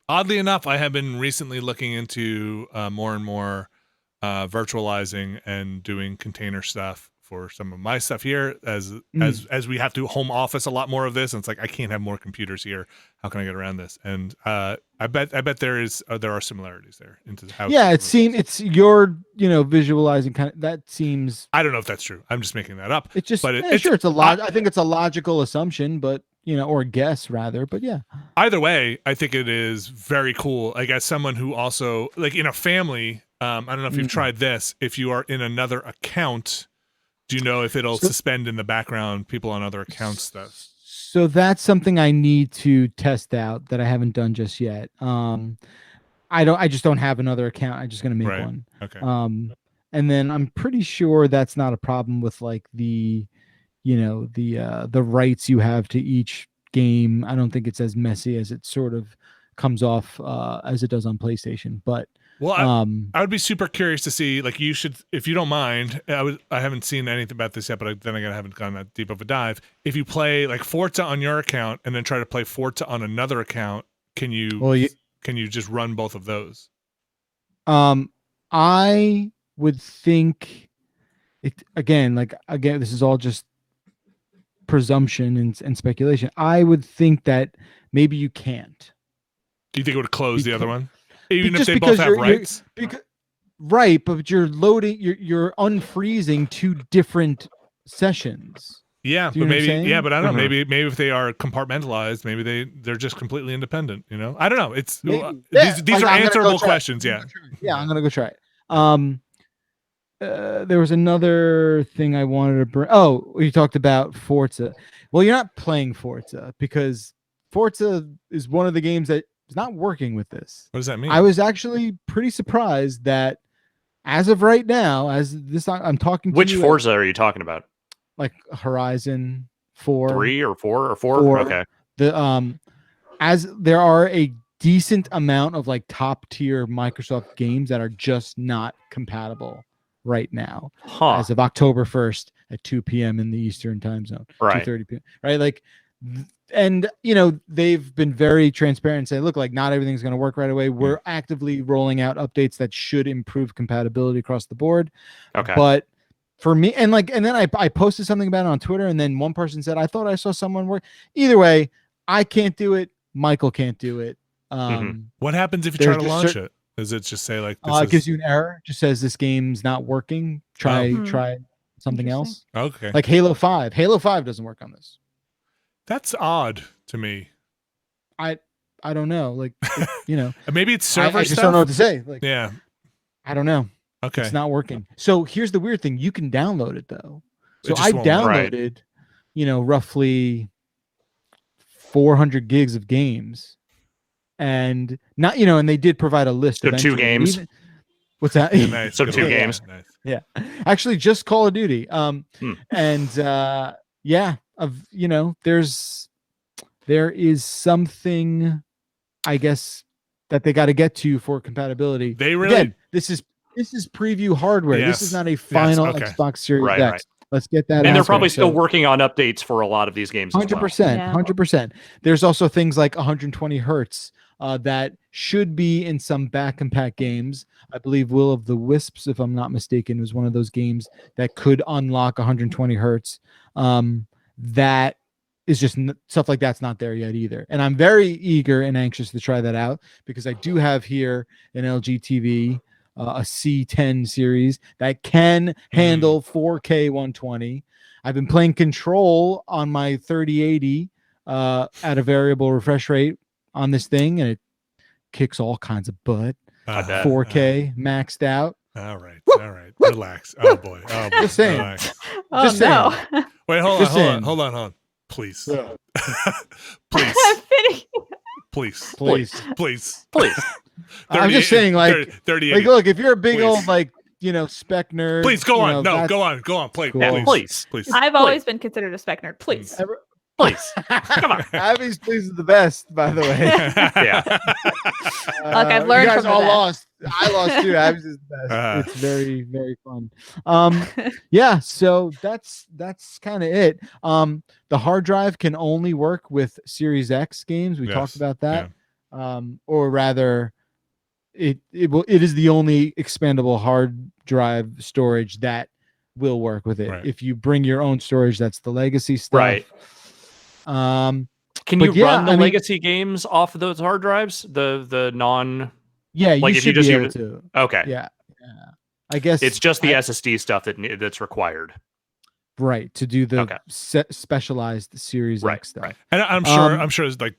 oddly enough, I have been recently looking into more and more virtualizing and doing container stuff for some of my stuff here as we have to home office a lot more of this, and it's like I can't have more computers here. How can I get around this? And I bet there are similarities there into how. Yeah, it's your visualizing kind of that seems. I don't know if that's true. I'm just making that up. It's just it's a lot. I think it's a logical assumption, but or guess rather. But yeah. Either way, I think it is very cool. Like as someone who also like in a family, I don't know if you've tried this. If you are in another account. Do you know if it'll suspend in the background people on other accounts stuff? So that's something I need to test out that I haven't done just yet. I just don't have another account. I'm just gonna make one. Okay. And then I'm pretty sure that's not a problem with like the rights you have to each game. I don't think it's as messy as it sort of comes off as it does on PlayStation. But I would be super curious to see, like, you should, if you don't mind. I haven't seen anything about this yet, but then again, I haven't gone that deep of a dive. If you play like Forza on your account and then try to play Forza on another account, can you just run both of those? I would think it again. This is all just presumption and speculation. I would think that maybe you can't. Do you think it would close the other one, even if they both have rights? Right, but you're loading. You're unfreezing two different sessions. Yeah, but maybe. Yeah, but I don't know. Maybe if they are compartmentalized, maybe they're just completely independent. I don't know. It's these are answerable questions. Yeah. I'm gonna go try it. There was another thing I wanted to bring. Oh, you talked about Forza. Well, you're not playing Forza because Forza is one of the games that is not working with this. What does that mean? I was actually pretty surprised that as of right now, I'm talking to which Forza are you talking about? Like Horizon 4, 3 or 4 or 4. Okay. As there are a decent amount of like top tier Microsoft games that are just not compatible right now as of October 1st at 2 p.m. in the Eastern time zone. Right. 2:30 p.m. Right. Like, and they've been very transparent and say, look, like not everything's going to work right away. We're actively rolling out updates that should improve compatibility across the board. Okay. But for me, and then I posted something about it on Twitter, and then one person said, I thought I saw someone work. Either way, I can't do it. Michael can't do it. What happens if you try to launch it? Does it just say like it gives you an error? Just says this game's not working. Try something else. Okay. Like Halo 5. Halo 5 doesn't work on this. That's odd to me. I don't know. Like maybe it's server I just don't know what to say. Like I don't know. Okay. It's not working. So here's the weird thing. You can download it though. So I downloaded, roughly 400 gigs of games. And not, and they did provide a list of 2 games. What's that? Nice. So 2 games. Nice. Yeah. Actually just Call of Duty. There is something, I guess, that they got to get to for compatibility. Again, this is preview hardware. Yes. This is not a final Xbox Series X. Right. Let's get that. And they're probably still working on updates for a lot of these games. 100%. 100%. There's also things like 120 hertz that should be in some back and pack games. I believe Will of the Wisps, if I'm not mistaken, was one of those games that could unlock 120 hertz. That is just stuff like that's not there yet either. And I'm very eager and anxious to try that out because I do have here an LG TV, a C10 series that can handle 4K 120. I've been playing Control on my 3080 at a variable refresh rate on this thing, and it kicks all kinds of butt. 4K maxed out. All right. Relax. Oh boy. Just saying. Relax. Just saying. Wait, hold on. Please. Yeah. Please. I'm just saying, like, 30, like, look, if you're a big old, like, spec nerd. Please go on. No, go on. Please. Cool. Please. I've always been considered a spec nerd. Please. Please. Come on. Abby's please is the best, by the way. Yeah. Look, I've learned you guys from all that. lost. I lost too. Abby's is the best. It's very, very fun. Yeah, so that's kind of it. The hard drive can only work with Series X games. We talked about that. Yeah. Or rather, it is the only expandable hard drive storage that will work with it. Right. If you bring your own storage, that's the legacy stuff. Right. Can you run the legacy games off of those hard drives? The non. Yeah, you should be able to. Okay. Yeah. I guess it's just the SSD stuff that's required. Right, to do the specialized Series X stuff. Right. And I'm sure it's like,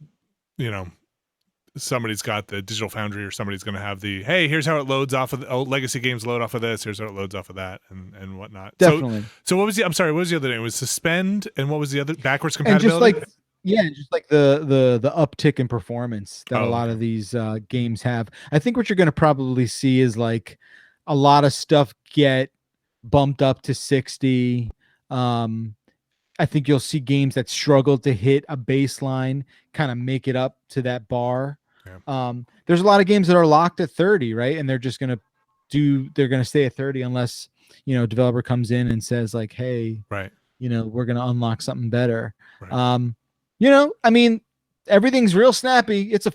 somebody's got the Digital Foundry or somebody's going to have the, here's how it loads off of the legacy games load off of this. Here's how it loads off of that and whatnot. Definitely. So what was the other name? It was suspend. And what was the other backwards compatibility? Yeah, just like the uptick in performance that a lot of these games have. I think what you're going to probably see is like a lot of stuff get bumped up to 60. I think you'll see games that struggle to hit a baseline kind of make it up to that bar. Yeah. There's a lot of games that are locked at 30, right? And they're just going to stay at 30 unless, developer comes in and says like, hey, right, we're going to unlock something better. Right. I mean, everything's real snappy. It's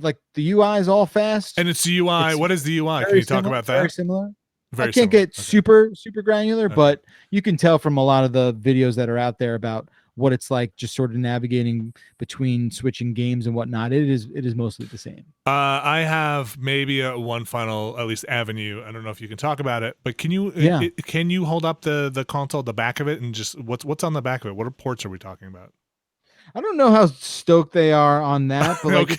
like the UI is all fast. And it's the UI. What is the UI? Can you talk about that? Very similar. I can't get super granular, but you can tell from a lot of the videos that are out there about what it's like just sort of navigating between switching games and whatnot. It is mostly the same. I have maybe one final, at least, avenue. I don't know if you can talk about it, but can you can you hold up the console, the back of it, and just what's on the back of it? What ports are we talking about? I don't know how stoked they are on that, but like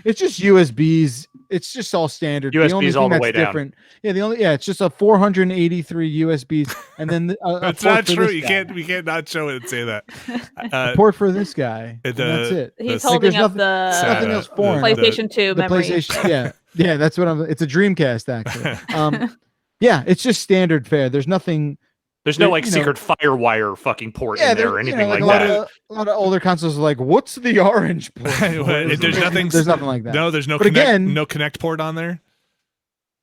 it's just USBs. It's just all standard. USBs the only thing all the way different, down. It's just a 483 USBs, and then that's not true. We can't not show it and say that. Port for this guy. That's it. He's holding up nothing else foreign. PlayStation 2 memory. PlayStation, yeah. That's what it's a Dreamcast actually. It's just standard fare. There's nothing. There's no secret FireWire fucking port in there or anything like that. A lot of older consoles are like, what's the orange port? There's nothing like that. No, there's no Connect port on there.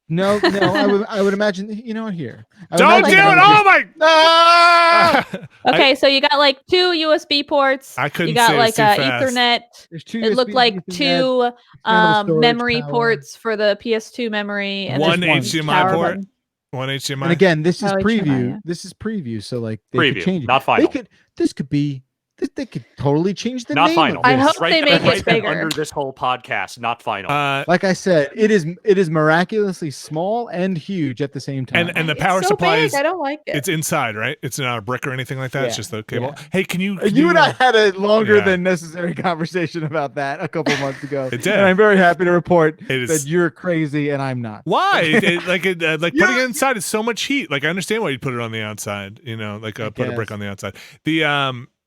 No, I would imagine. You know what? Here, don't do it! Oh my! Okay, so you got like 2 USB ports. I couldn't. You got like Ethernet. It looked like 2 memory ports for the PS2 memory, and one HDMI port. Button. One HDMI. And again, this is preview. Yeah. This is preview, so like they could change it. Not final. They could totally change the not name. Final. I hope they make it bigger. Under this whole podcast, not final. Like I said, it is miraculously small and huge at the same time. And the power supply is. I don't like it. It's inside, right? It's not a brick or anything like that. Yeah. It's just the cable. Yeah. Hey, can you and I had a longer than necessary conversation about that a couple months ago. It did. And I'm very happy to report that you're crazy and I'm not. Why? Putting it inside is so much heat. Like I understand why you'd put it on the outside. Put a brick on the outside.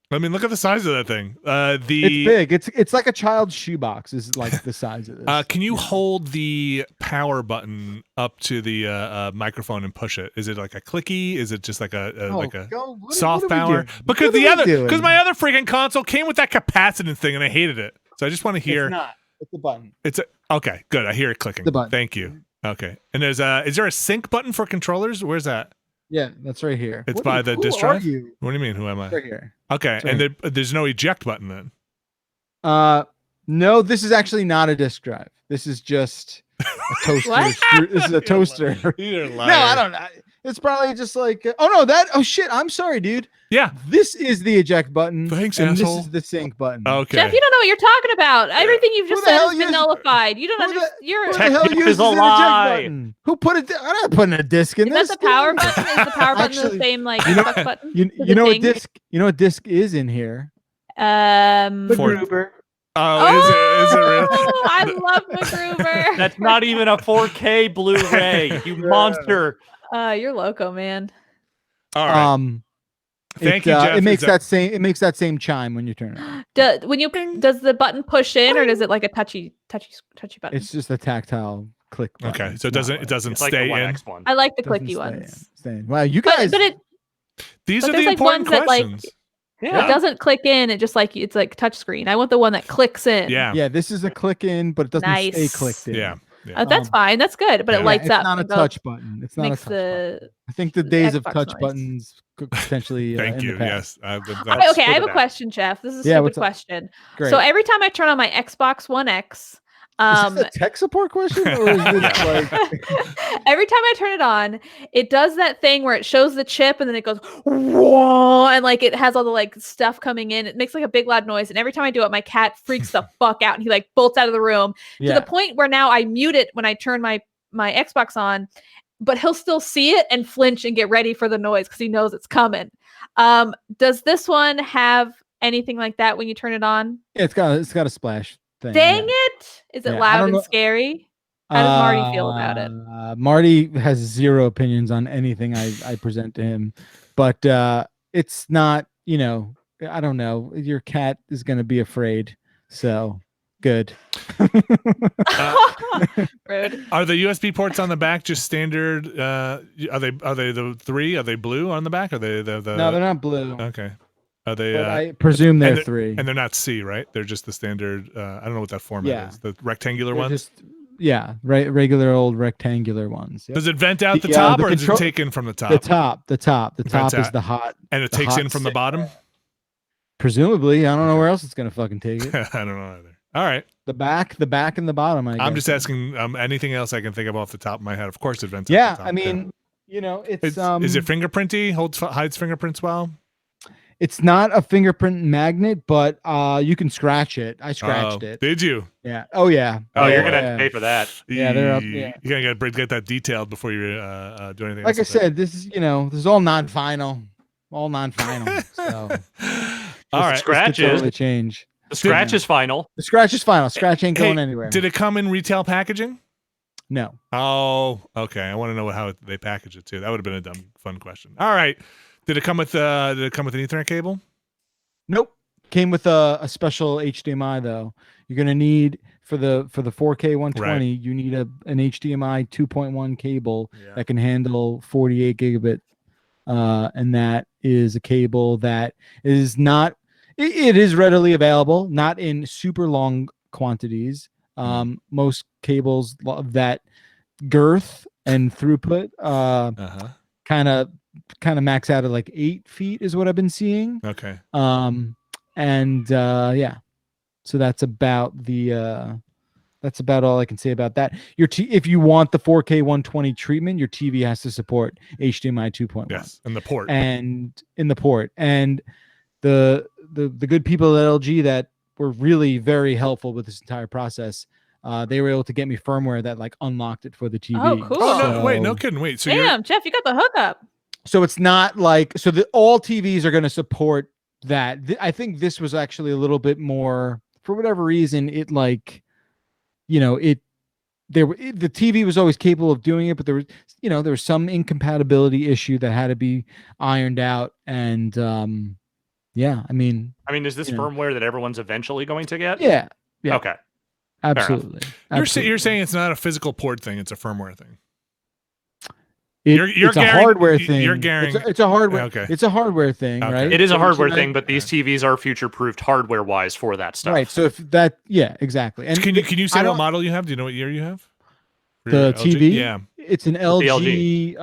I mean, look at the size of that thing. It's big. It's like a child's shoebox. Is like the size of this. Can you hold the power button up to the microphone and push it? Is it like a clicky? Is it just like a soft power? Because my other freaking console came with that capacitance thing, and I hated it. So I just want to hear. It's not. It's the button. Okay. Good. I hear it clicking. The button. Thank you. Okay. And is there a sync button for controllers? Where's that? Yeah, that's right here. It's by the disk drive? What do you mean? Who am I? Right here. Okay, and there's no eject button then? No, this is actually not a disk drive. This is just a toaster. This is a toaster. You're lying. No, I don't know. It's probably just like, oh shit, I'm sorry, dude. Yeah. This is the eject button. Thanks, and asshole. This is the sync button. Okay. Jeff, you don't know what you're talking about. Everything you've just said has been nullified. You don't understand. Who the hell uses an eject button? Who put it? I'm not putting a disc in this. Is that the power button? Is the power button the same like Xbox button? You know what disc? You know what disc is in here? MacGruber. Is it really? I love MacGruber. That's not even a 4K Blu-ray. You monster. You're loco, man. All right. Thank you, Jeff. It makes that same chime when you turn it. Does the button push in, or does it like a touchy button? It's just a tactile click button. Okay, so it doesn't stay in. I like the clicky ones. Wow, you guys. These are the important questions. It doesn't click in. It just it's like touchscreen. I want the one that clicks in. Yeah. This is a click in, but it doesn't stay clicked in. Yeah. That's fine. That's good. But it lights up. It's not a touch button. It's not a touch button. I think the days of touch buttons could potentially. Thank you. Yes. Okay, I have a question, Jeff. This is a stupid question. Great. So every time I turn on my Xbox One X, is this a tech support question, or is this like every time I turn it on, it does that thing where it shows the chip and then it goes whoa, and like it has all the stuff coming in. It makes like a big loud noise, and every time I do it, my cat freaks the fuck out and he bolts out of the room to the point where now I mute it when I turn my Xbox on, but he'll still see it and flinch and get ready for the noise because he knows it's coming. Does this one have anything like that when you turn it on? Yeah, it's got a splash thing. Dang it! Is it loud and scary? How does Marty feel about it? Marty has zero opinions on anything I present to him, but it's not, I don't know. Your cat is going to be afraid. So good. Rude. Are the USB ports on the back just standard? Are they the 3? Are they blue on the back? Are they the? No, they're not blue. Okay. Are they? But I presume they're 3. And they're not C, right? They're just the standard. I don't know what that format is. The rectangular ones. Regular old rectangular ones. Yep. Does it vent out the top, or is it taken from the top? The top is the hot, and it takes in from the bottom. Presumably, I don't know where else it's gonna fucking take it. I don't know either. All right. The back, and the bottom. I'm just asking. Anything else I can think of off the top of my head? Of course, it vents. Yeah, out the top. I mean, it's is it fingerprinty? Hides fingerprints well. It's not a fingerprint magnet, but you can scratch it. I scratched it. Did you? Yeah. Oh yeah. Oh, you're gonna have to pay for that. Yeah, they're up. Yeah. You're gonna get that detailed before you do anything. Like I said, this is this is all non-final, So all right, scratches totally change. The scratch is final. The scratch is final. Scratch ain't going anywhere. Did it come in retail packaging? No. Oh, okay. I want to know how they package it too. That would have been a dumb, fun question. All right. Did it come with an Ethernet cable? Nope. Came with a special HDMI though. You're gonna need for the 4K 120. Right. You need an HDMI 2.1 cable that can handle 48 gigabit, and that is a cable that is not. It is readily available, not in super long quantities. Most cables of that girth and throughput kind of max out at like 8 feet is what I've been seeing. Okay. So that's about all I can say about that. If you want the 4K 120 treatment, your TV has to support HDMI 2.1. Yes, and the port. And the good people at LG that were really very helpful with this entire process. They were able to get me firmware that like unlocked it for the TV. Oh, cool. No kidding. Wait. So damn, Jeff, you got the hookup. So it's not like all TVs are going to support that. I think this was actually a little bit more, for whatever reason, it like, the TV was always capable of doing it, but there was some incompatibility issue that had to be ironed out. And I mean, is this firmware that everyone's eventually going to get? Yeah. Okay. Absolutely. You're saying it's not a physical port thing; it's a firmware thing. It's a hardware thing. You're guaranteeing it's a hardware. Okay. It's a hardware thing, right? It is a hardware thing, but these TVs are future-proofed hardware-wise for that stuff. Right. So if that, exactly. And can you say what model you have? Do you know what year you have? The TV? Yeah. It's an LG.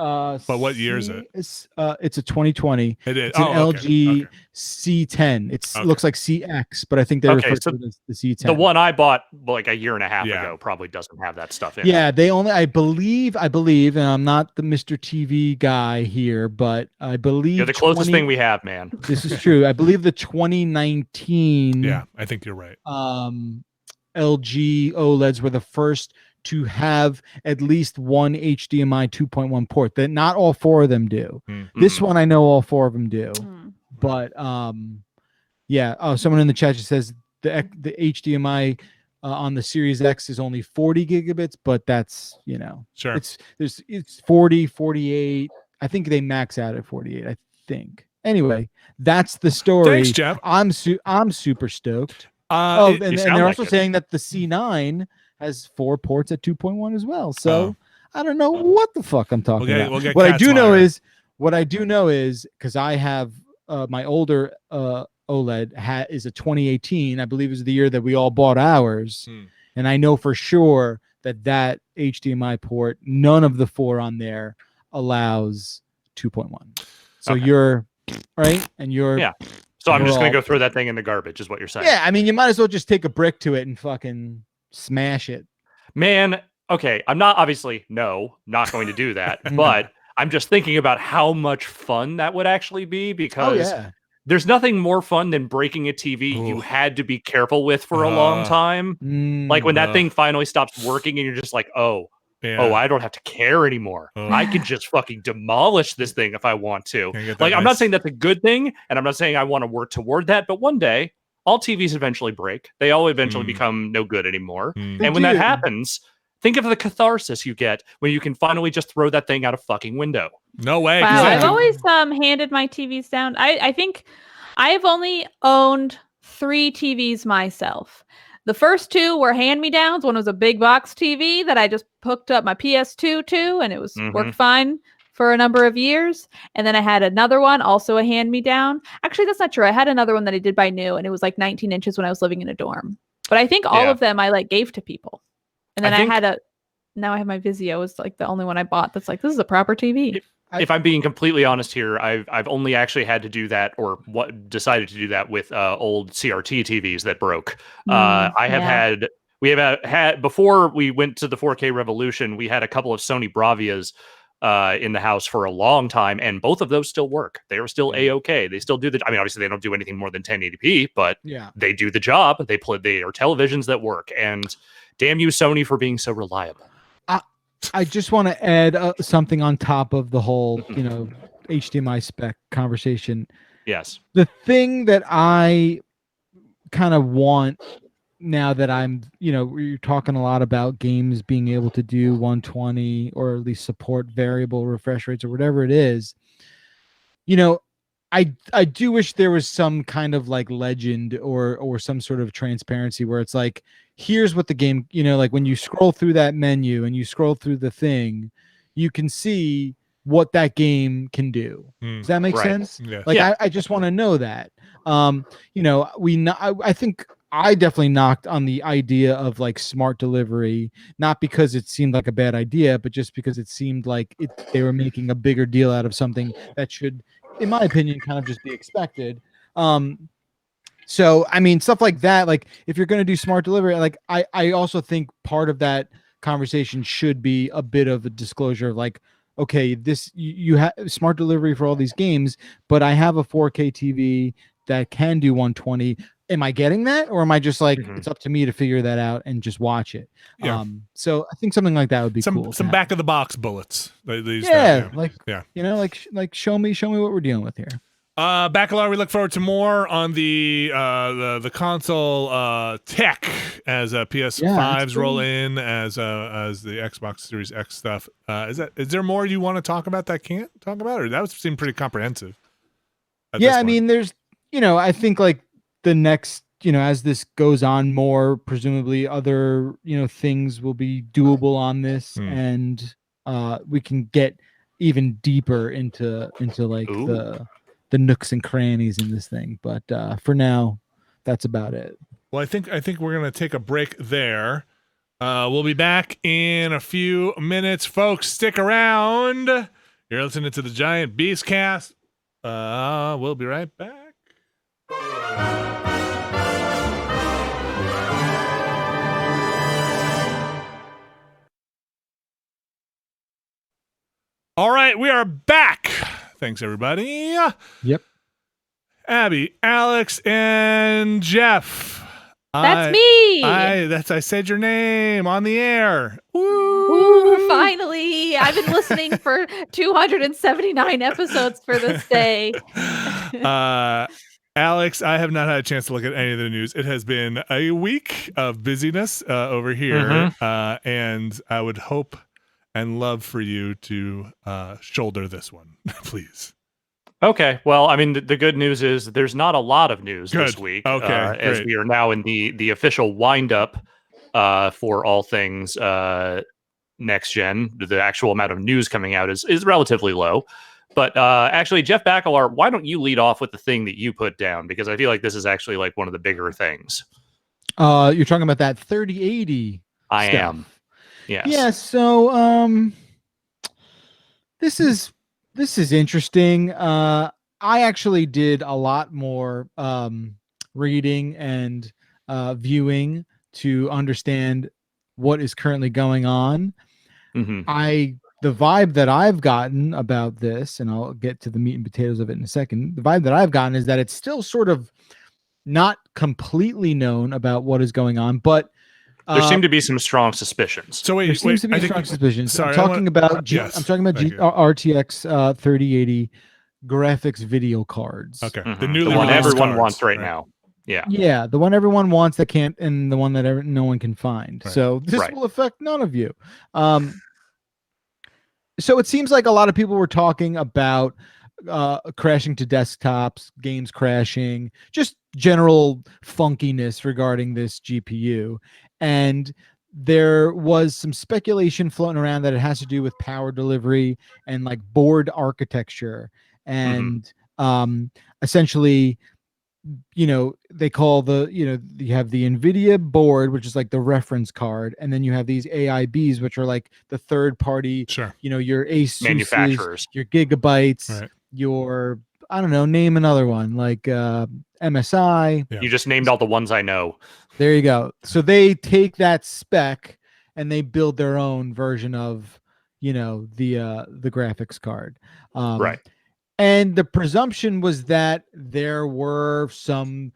But what year is it? It's a 2020. It is. It's an LG C10. It looks like CX, but I think they refer to it as the C10. The one I bought like a year and a half ago probably doesn't have that stuff in it. Yeah, they only, I believe, and I'm not the Mr. TV guy here, but I believe you're the closest thing we have, man. This is true. I believe the 2019. Yeah, I think you're right. LG OLEDs were the first to have at least one HDMI 2.1 port. That not all 4 of them do. Mm-hmm. This one I know all 4 of them do. But someone in the chat just says the HDMI on the Series X is only 40 gigabits, but that's sure. It's 40, 48. I think they max out at 48. I think. Anyway, that's the story. Thanks, Jeff. I'm super stoked. And they're also saying that the C9 has 4 ports at 2.1 as well. So I don't know what the fuck I'm talking about. What I do know is because I have my older OLED is a 2018. I believe is the year that we all bought ours. And I know for sure that HDMI port, none of the 4 on there allows 2.1. So you're right. And you're So I'm just going to go throw that thing in the garbage is what you're saying. Yeah. I mean, you might as well just take a brick to it and fucking smash it. Man, okay. I'm not not going to do that, but I'm just thinking about how much fun that would actually be because there's nothing more fun than breaking a TV you had to be careful with for a long time. Like when that thing finally stops working and you're just like, I don't have to care anymore. I can just fucking demolish this thing if I want to. Like, I'm not saying that's a good thing, and I'm not saying I want to work toward that, but one day all TVs eventually break. They all eventually become no good anymore. And when that happens, think of the catharsis you get when you can finally just throw that thing out a fucking window. No way. Wow, I've always handed my TVs down. I think I've only owned 3 TVs myself. The first 2 were hand-me-downs. One was a big box TV that I just hooked up my PS2 to, and it was worked fine for a number of years. And then I had another one, also a hand-me-down. Actually, that's not true. I had another one that I did buy new, and it was like 19 inches when I was living in a dorm. But I think all of them I like gave to people. And then now I have my Vizio is like the only one I bought that's like, this is a proper TV. If I'm being completely honest here, I've only actually had to do that or decided to do that with old CRT TVs that broke. We have had before we went to the 4K revolution, we had a couple of Sony Bravias in the house for a long time, and both of those still work. They are still A-OK. They still do obviously they don't do anything more than 1080p, but they do the job. They are televisions that work, and damn you, Sony, for being so reliable. I just want to add something on top of the whole, HDMI spec conversation. Yes. The thing that I kind of want now that I'm, you're talking a lot about games being able to do 120 or at least support variable refresh rates or whatever it is, I do wish there was some kind of like legend or some sort of transparency where it's like, here's what the game, like when you scroll through that menu and you scroll through the thing, you can see what that game can do. Does that make sense? Yeah. Like, I just want to know that. I think I definitely knocked on the idea of like smart delivery, not because it seemed like a bad idea, but just because it seemed like they were making a bigger deal out of something that should, in my opinion, kind of just be expected. So, I mean, stuff like that, like if you're going to do smart delivery, like I also think part of that conversation should be a bit of a disclosure of like, okay, you have smart delivery for all these games, but I have a 4K TV that can do 120. Am I getting that? Or am I just like, it's up to me to figure that out and just watch it? Yeah. So I think something like that would be cool. Some back of the box bullets. Like show me what we're dealing with here. Bacalar, we look forward to more on the console tech as PS5s roll in, as the Xbox Series X stuff. Is there more you want to talk about that can't talk about, or that seemed pretty comprehensive? I mean, there's I think like the next as this goes on more, presumably other things will be doable on this, and we can get even deeper into like the nooks and crannies in this thing, but for now that's about it. Well, I think we're gonna take a break there. We'll be back in a few minutes, folks. Stick around. You're listening to the Giant Beastcast. We'll be right back. All right, we are back. Thanks, everybody. Yep. Abby, Alex, and Jeff. That's me. I said your name on the air. Ooh, finally. I've been listening for 279 episodes for this day. Alex, I have not had a chance to look at any of the news. It has been a week of busyness over here, and I would hope and love for you to shoulder this one, please. Okay. Well, I mean, the good news is there's not a lot of news this week. Okay, as we are now in the official wind-up for all things next gen. The actual amount of news coming out is relatively low. But actually, Jeff Bacalar, why don't you lead off with the thing that you put down? Because I feel like this is actually like one of the bigger things. You're talking about that 3080 I stuff. am. Yes. Yeah, so this is interesting. I actually did a lot more reading and viewing to understand what is currently going on. The vibe that I've gotten about this, and I'll get to the meat and potatoes of it in a second, the vibe that I've gotten is that it's still sort of not completely known about what is going on, but there seem to be some strong suspicions. So there seems to be strong suspicions. Sorry, I'm talking about RTX 3080 graphics video cards. Okay, the one everyone wants right now. Yeah, the one everyone wants that can't, and the one that no one can find. Right. So this will affect none of you. So it seems like a lot of people were talking about crashing to desktops, games crashing, just general funkiness regarding this GPU. And there was some speculation floating around that it has to do with power delivery and like board architecture. And essentially, they call you have the NVIDIA board, which is like the reference card. And then you have these AIBs, which are like the third party, your Asus, manufacturers, your Gigabytes, your, I don't know, name another one, like MSI. You just named all the ones I know. There you go. So they take that spec and they build their own version of, the graphics card. Right. And the presumption was that there were some,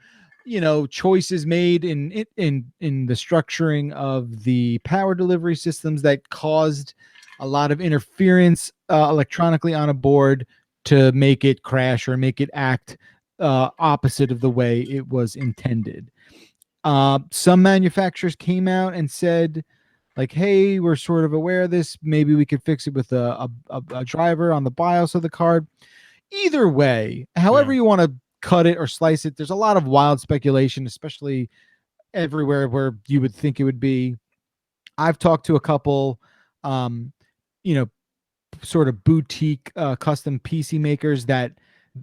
choices made in the structuring of the power delivery systems that caused a lot of interference electronically on a board to make it crash or make it act opposite of the way it was intended. Some manufacturers came out and said, like, hey, we're sort of aware of this. Maybe we could fix it with a driver on the BIOS of the card. Either way, however you want to cut it or slice it, there's a lot of wild speculation, especially everywhere where you would think it would be. I've talked to a couple, sort of boutique custom PC makers that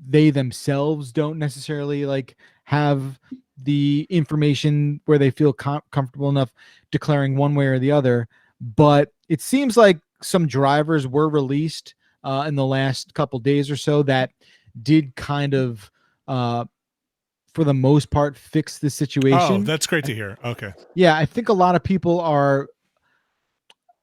they themselves don't necessarily like have the information where they feel comfortable enough declaring one way or the other. But it seems like some drivers were released in the last couple days or so that did kind of, for the most part, fix the situation. Oh, that's great to hear. Okay. Yeah, I think a lot of people are.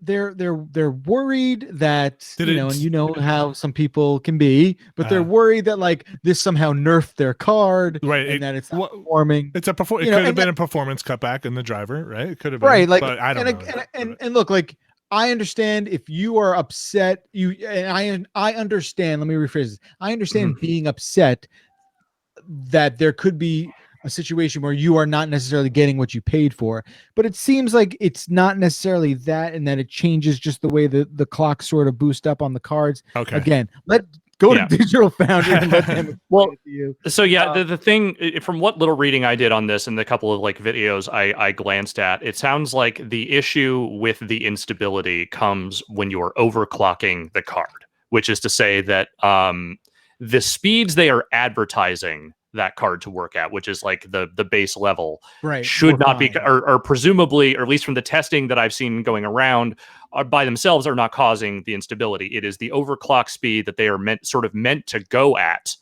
They're worried that and how some people can be, but they're worried that like this somehow nerfed their card, right? And that it's not performing. It could have been a performance cutback in the driver, right? It could have been, right. Like, but I don't know. And look, like I understand if you are upset. I understand. Let me rephrase this. I understand being upset that there could be a situation where you are not necessarily getting what you paid for, but it seems like it's not necessarily that, and that it changes just the way the clock sort of boost up on the cards. Okay. Again, go to Digital Foundry and let them explain it to you. So the thing, from what little reading I did on this and the couple of like videos I glanced at, it sounds like the issue with the instability comes when you are overclocking the card, which is to say that the speeds they are advertising that card to work at, which is like the base level, right, should not be, or presumably, or at least from the testing that I've seen going around, by themselves are not causing the instability. It is the overclock speed that they are meant to go at.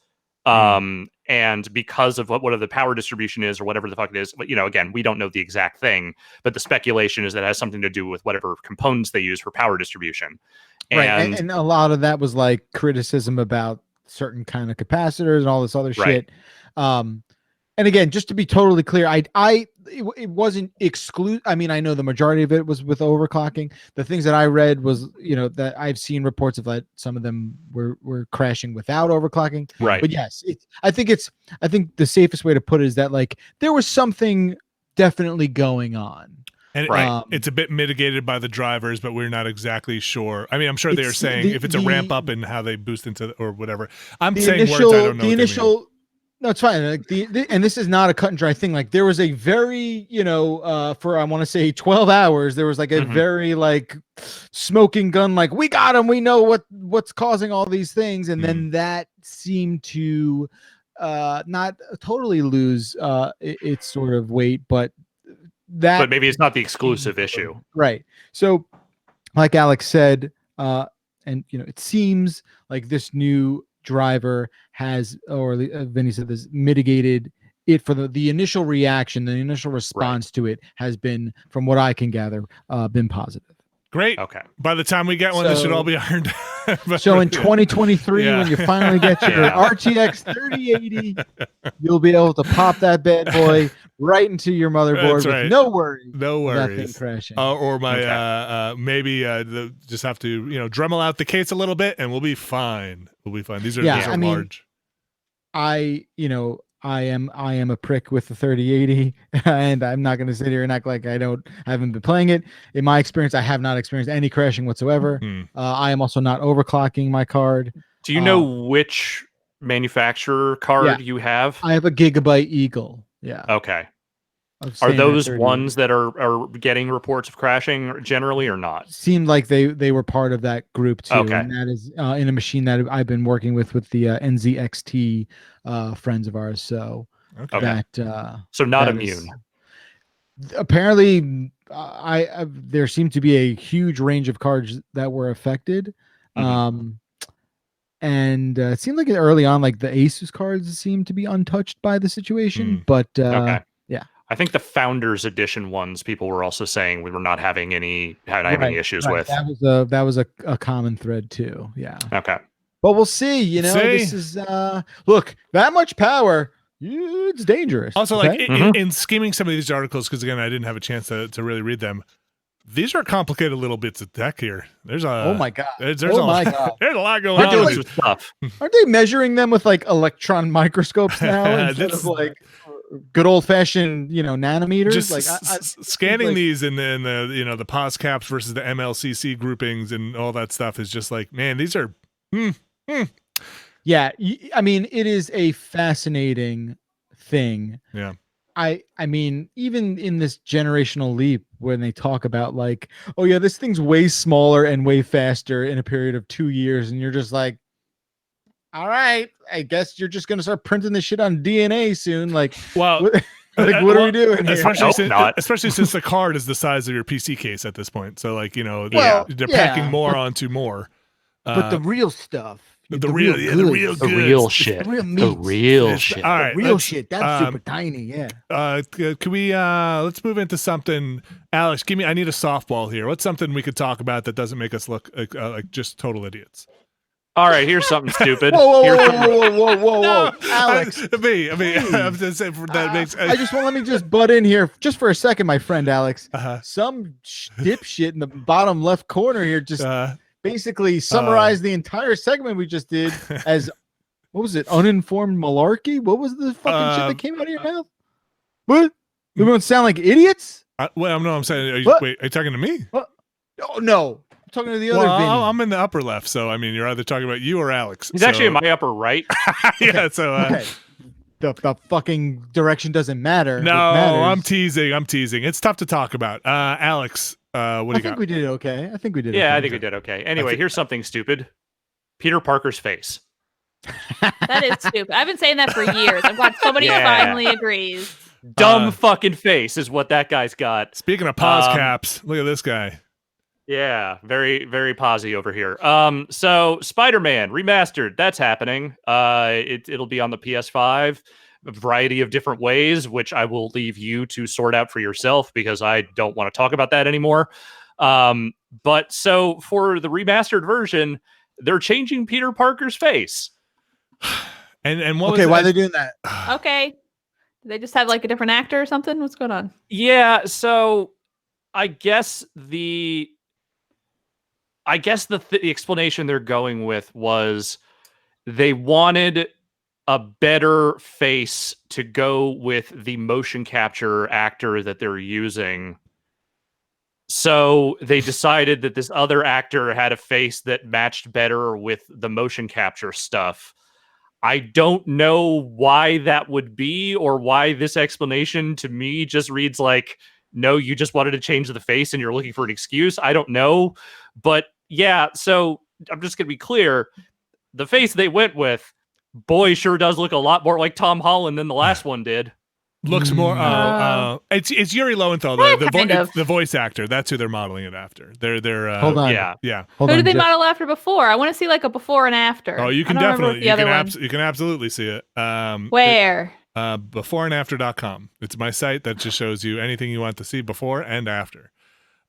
And because of what the power distribution is or whatever the fuck it is, but again, we don't know the exact thing, but the speculation is that it has something to do with whatever components they use for power distribution. Right. And a lot of that was like criticism about certain kind of capacitors and all this other shit. And again, just to be totally clear, it wasn't exclusive. I mean, I know the majority of it was with overclocking. The things that I read was, that I've seen reports of that some of them were crashing without overclocking. Right. But yes, I think the safest way to put it is that like there was something definitely going on. And it's a bit mitigated by the drivers, but we're not exactly sure. I mean, I'm sure they're saying if it's a ramp up and how they boost into or whatever. I'm saying words I don't know. The initial. No, it's fine. Like and this is not a cut and dry thing. Like there was a very, for I want to say 12 hours, there was like a very like smoking gun. Like we got him. We know what's causing all these things, and then that seemed to not totally lose its sort of weight, but maybe it's not the exclusive issue, right? So, like Alex said, and it seems like this new driver has, or Vinny said this, mitigated it for the initial reaction. The initial response to it has been, from what I can gather, been positive. Great. Okay. By the time we get one, this should all be ironed. So in 2023, when you finally get your RTX 3080, you'll be able to pop that bad boy right into your motherboard with no worries. No worries. About things crashing. Or my maybe just have to Dremel out the case a little bit, and we'll be fine. We'll be fine. These are large. I am a prick with the 3080, and I'm not going to sit here and act like I haven't been playing it. In my experience, I have not experienced any crashing whatsoever. I am also not overclocking my card. Do you know which manufacturer card you have? I have a Gigabyte Eagle. Yeah. Okay. Are those ones that are getting reports of crashing generally or not? Seemed like they were part of that group too. Okay. And that is in a machine that I've been working with the NZXT friends of ours. So that so not immune. Apparently, there seemed to be a huge range of cards that were affected. And it seemed like early on, like the Asus cards seemed to be untouched by the situation. But yeah, I think the Founders Edition ones, people were also saying we were not having any issues with. That was a common thread too. Yeah. Okay. But we'll see. You know, this is look, that much power. It's dangerous. Also, like in skimming some of these articles, because again, I didn't have a chance to really read them. These are complicated little bits of tech here. There's oh my god, there's a lot going on. With stuff. Aren't they measuring them with like electron microscopes now instead of like good old fashioned nanometers? Just like scanning these in the the pos caps versus the MLCC groupings and all that stuff is just like, man, these are. Yeah, I mean, it is a fascinating thing. Yeah. I mean, even in this generational leap, when they talk about like, oh yeah, this thing's way smaller and way faster in a period of 2 years, and you're just like, all right, I guess you're just gonna start printing this shit on DNA soon. Like, well, what are we doing here? Especially since the card is the size of your PC case at this point. So like, they're packing more onto more. But the real stuff. The real shit. The real shit. All right, the real shit. That's super tiny. Yeah. Can we let's move into something? Alex, I need a softball here. What's something we could talk about that doesn't make us look like just total idiots? All right, here's something stupid. Whoa, Alex. I'm just saying that makes. I just let me just butt in here just for a second, my friend Alex. Some dipshit in the bottom left corner here just. Basically summarize the entire segment we just did as what was it? Uninformed malarkey? What was the fucking shit that came out of your mouth? What? We don't sound like idiots? I'm saying, are you talking to me? Oh, no. I'm talking to the other Vinny. I'm in the upper left, so I mean, you're either talking about you or Alex. He's actually in my upper right. Yeah, so okay. The fucking direction doesn't matter. No, I'm teasing. It's tough to talk about. Alex, what do you got? I think we did okay. I think we did okay. Anyway, here's something stupid. Peter Parker's face. That is stupid. I've been saying that for years. I'm glad somebody finally agrees. Dumb fucking face is what that guy's got. Speaking of pos caps, look at this guy. Yeah, very, very posy over here. So Spider-Man Remastered, that's happening. It'll be on the PS5, a variety of different ways, which I will leave you to sort out for yourself because I don't want to talk about that anymore. But so for the remastered version, they're changing Peter Parker's face. And what why are they doing that? Okay. Do they just have like a different actor or something? What's going on? Yeah, so I guess the explanation they're going with was they wanted a better face to go with the motion capture actor that they're using. So they decided that this other actor had a face that matched better with the motion capture stuff. I don't know why that would be or why this explanation to me just reads like, no, you just wanted to change the face and you're looking for an excuse. I don't know. But yeah, so I'm just going to be clear. The face they went with, boy, sure does look a lot more like Tom Holland than the last one did. Looks more. It's Yuri Lowenthal, the voice actor. That's who they're modeling it after. They're. Hold on. Yeah. Who did they model after before? I want to see like a before and after. Oh, you can definitely. You can absolutely see it. Where? Beforeandafter.com. It's my site that just shows you anything you want to see before and after.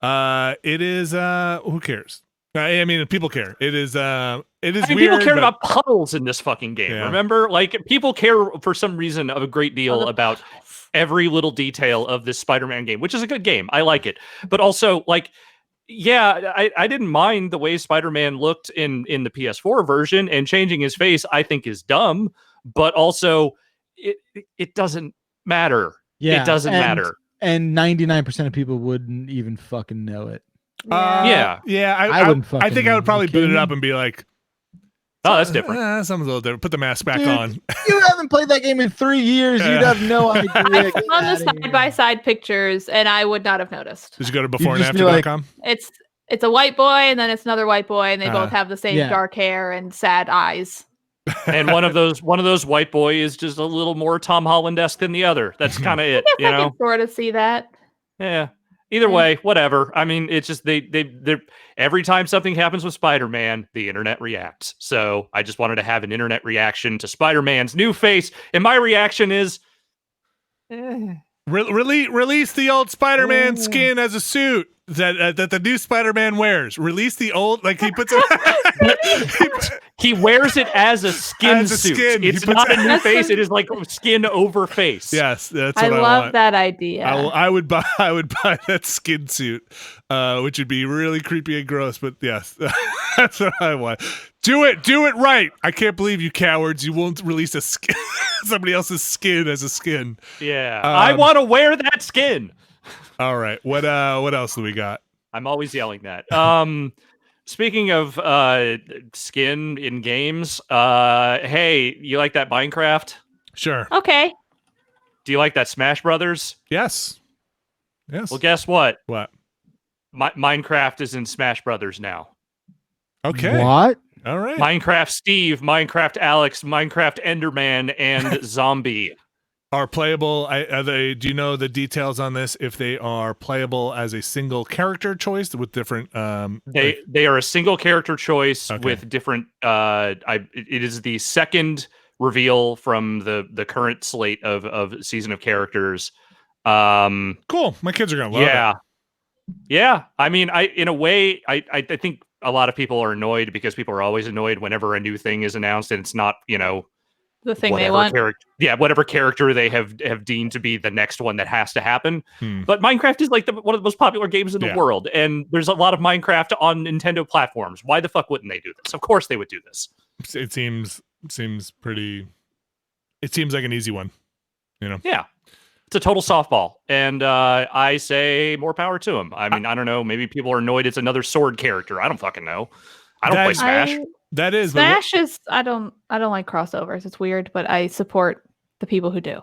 It is. Who cares? I mean, people care. It is. Weird, people cared about puddles in this fucking game. Yeah. Remember, like people care for some reason of a great deal about every little detail of this Spider-Man game, which is a good game. I like it, but also like, yeah, I didn't mind the way Spider-Man looked in the PS4 version, and changing his face I think is dumb, but also it doesn't matter. Yeah, it doesn't matter, and 99% of people wouldn't even fucking know it. I think I would probably boot it up and be like, Oh, that's different. Something's a little different. Put the mask back on. You haven't played that game in 3 years. You'd have no idea. I found the side-by-side pictures, and I would not have noticed. Did you go to beforeandafter.com? It's a white boy, and then it's another white boy, and they both have the same dark hair and sad eyes. And one of those white boy is just a little more Tom Holland-esque than the other. That's kind of it. I can sort of see that. Yeah. Either way, whatever. I mean, it's just they every time something happens with Spider-Man, the internet reacts. So I just wanted to have an internet reaction to Spider-Man's new face, and my reaction is, release the old Spider-Man skin as a suit that the new Spider-Man wears. Release the old, like he puts it. He wears it as a skin suit. It's not a new face. It is like skin over face. Yes, that's what I love want. that idea. I would buy that skin suit, which would be really creepy and gross. But yes, that's what I want. Do it right. I can't believe you cowards. You won't release a skin, somebody else's skin as a skin. Yeah, I want to wear that skin. All right. What else do we got? I'm always yelling that. Speaking of skin in games, hey, you like that Minecraft? Sure. Okay. Do you like that Smash Brothers? Yes. Well, guess what? What? Minecraft is in Smash Brothers now. Okay. What? All right. Minecraft Steve, Minecraft Alex, Minecraft Enderman, and Zombie. Are playable? Do you know the details on this? If they are playable as a single character choice with different, they are a single character choice with different. It is the second reveal from the current slate of season of characters. Cool. My kids are gonna love it. Yeah. I mean, in a way, I think a lot of people are annoyed because people are always annoyed whenever a new thing is announced and it's not, the thing they want. Whatever character they have deemed to be the next one that has to happen. But Minecraft is like one of the most popular games in the world, and there's a lot of Minecraft on Nintendo platforms. Why the fuck wouldn't they do this? Of course they would do this. It seems pretty. It seems like an easy one, Yeah, it's a total softball, and I say more power to them. I mean, I don't know. Maybe people are annoyed it's another sword character. I don't fucking know. I don't play Smash. That is Smash is I don't like crossovers. It's weird, but I support the people who do.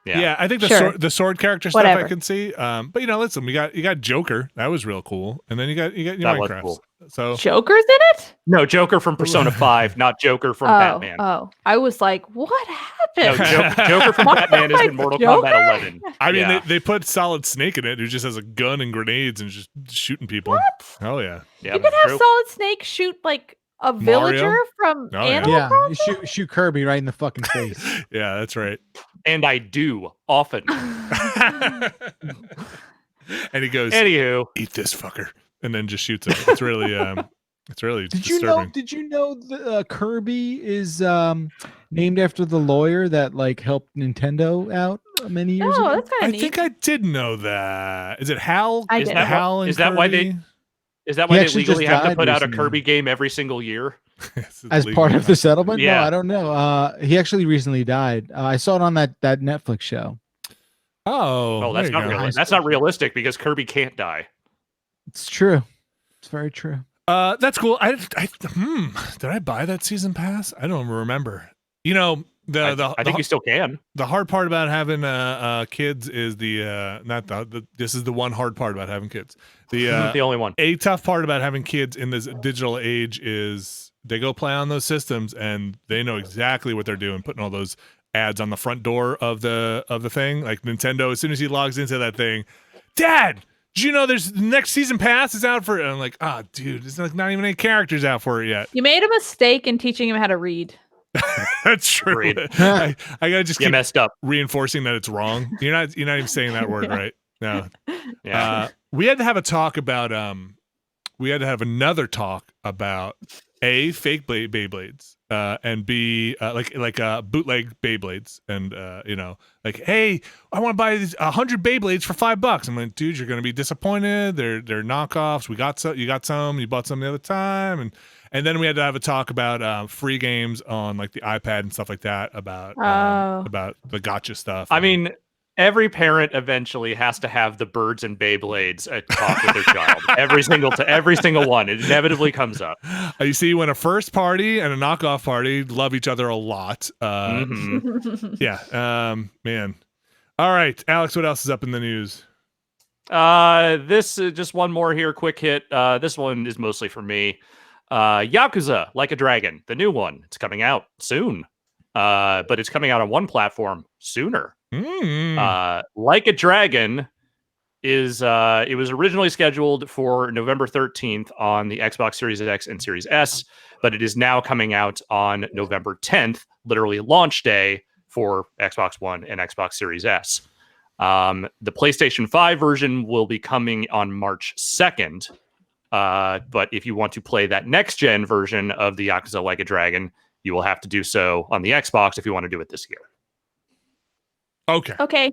Yeah, I think the sword character stuff I can see. But listen, you got Joker. That was real cool. And then you got Minecraft. Cool. So Joker's in it? No, Joker from Persona 5, not Joker from Batman. Oh, I was like, what happened? No, Joker from Batman is in Mortal Kombat 11. I mean, they put Solid Snake in it, who just has a gun and grenades and just shooting people. What? Oh yeah. You could have Solid Snake shoot like a villager from Animal Crossing? You shoot Kirby right in the fucking face. Yeah, that's right. And I do often. And he goes, anywho, eat this fucker, and then just shoots him. It's really disturbing. Did you know that Kirby is named after the lawyer that helped Nintendo out many years ago? That's kind of neat. I think I did know that. Is it Hal? Is that why they legally have to put out a Kirby game every single year? As part of the settlement? Yeah. No, I don't know. He actually recently died. I saw it on that Netflix show. Oh, that's not realistic. That's not realistic because Kirby can't die. It's true. It's very true. That's cool. Did I buy that season pass? I don't remember. I think you still can. The hard part about having kids is this is the one hard part about having kids. The only one. A tough part about having kids in this digital age is they go play on those systems and they know exactly what they're doing, putting all those ads on the front door of the thing. Like Nintendo, as soon as he logs into that thing, Dad, did you know there's the next season pass is out for it? And I'm like, dude, there's not even any characters out for it yet. You made a mistake in teaching him how to read. That's true. I gotta just keep messed up reinforcing that it's wrong. You're not even saying that word right. No. Yeah. We had to have a talk about we had to have another talk about A, fake Beyblades, and B, bootleg Beyblades, and hey, I want to buy these 100 Beyblades for $5. I'm like, dude, you're gonna be disappointed. They're knockoffs. You got some. You bought some the other time, and then we had to have a talk about free games on the iPad and stuff like that about the gotcha stuff. I mean, Every parent eventually has to have the birds and Beyblades talk with their child. Every single one. It inevitably comes up. You see, when a first party and a knockoff party love each other a lot. Yeah. Man. All right, Alex, what else is up in the news? This just one more here, quick hit. This one is mostly for me. Yakuza, Like a Dragon, the new one. It's coming out soon. But it's coming out on one platform sooner. Like a Dragon is it was originally scheduled for November 13th on the Xbox Series X and Series S, but it is now coming out on November 10th, literally launch day for Xbox One and Xbox Series S. The PlayStation 5 version will be coming on March 2nd. But if you want to play that next gen version of the Yakuza Like a Dragon, you will have to do so on the Xbox if you want to do it this year. Okay.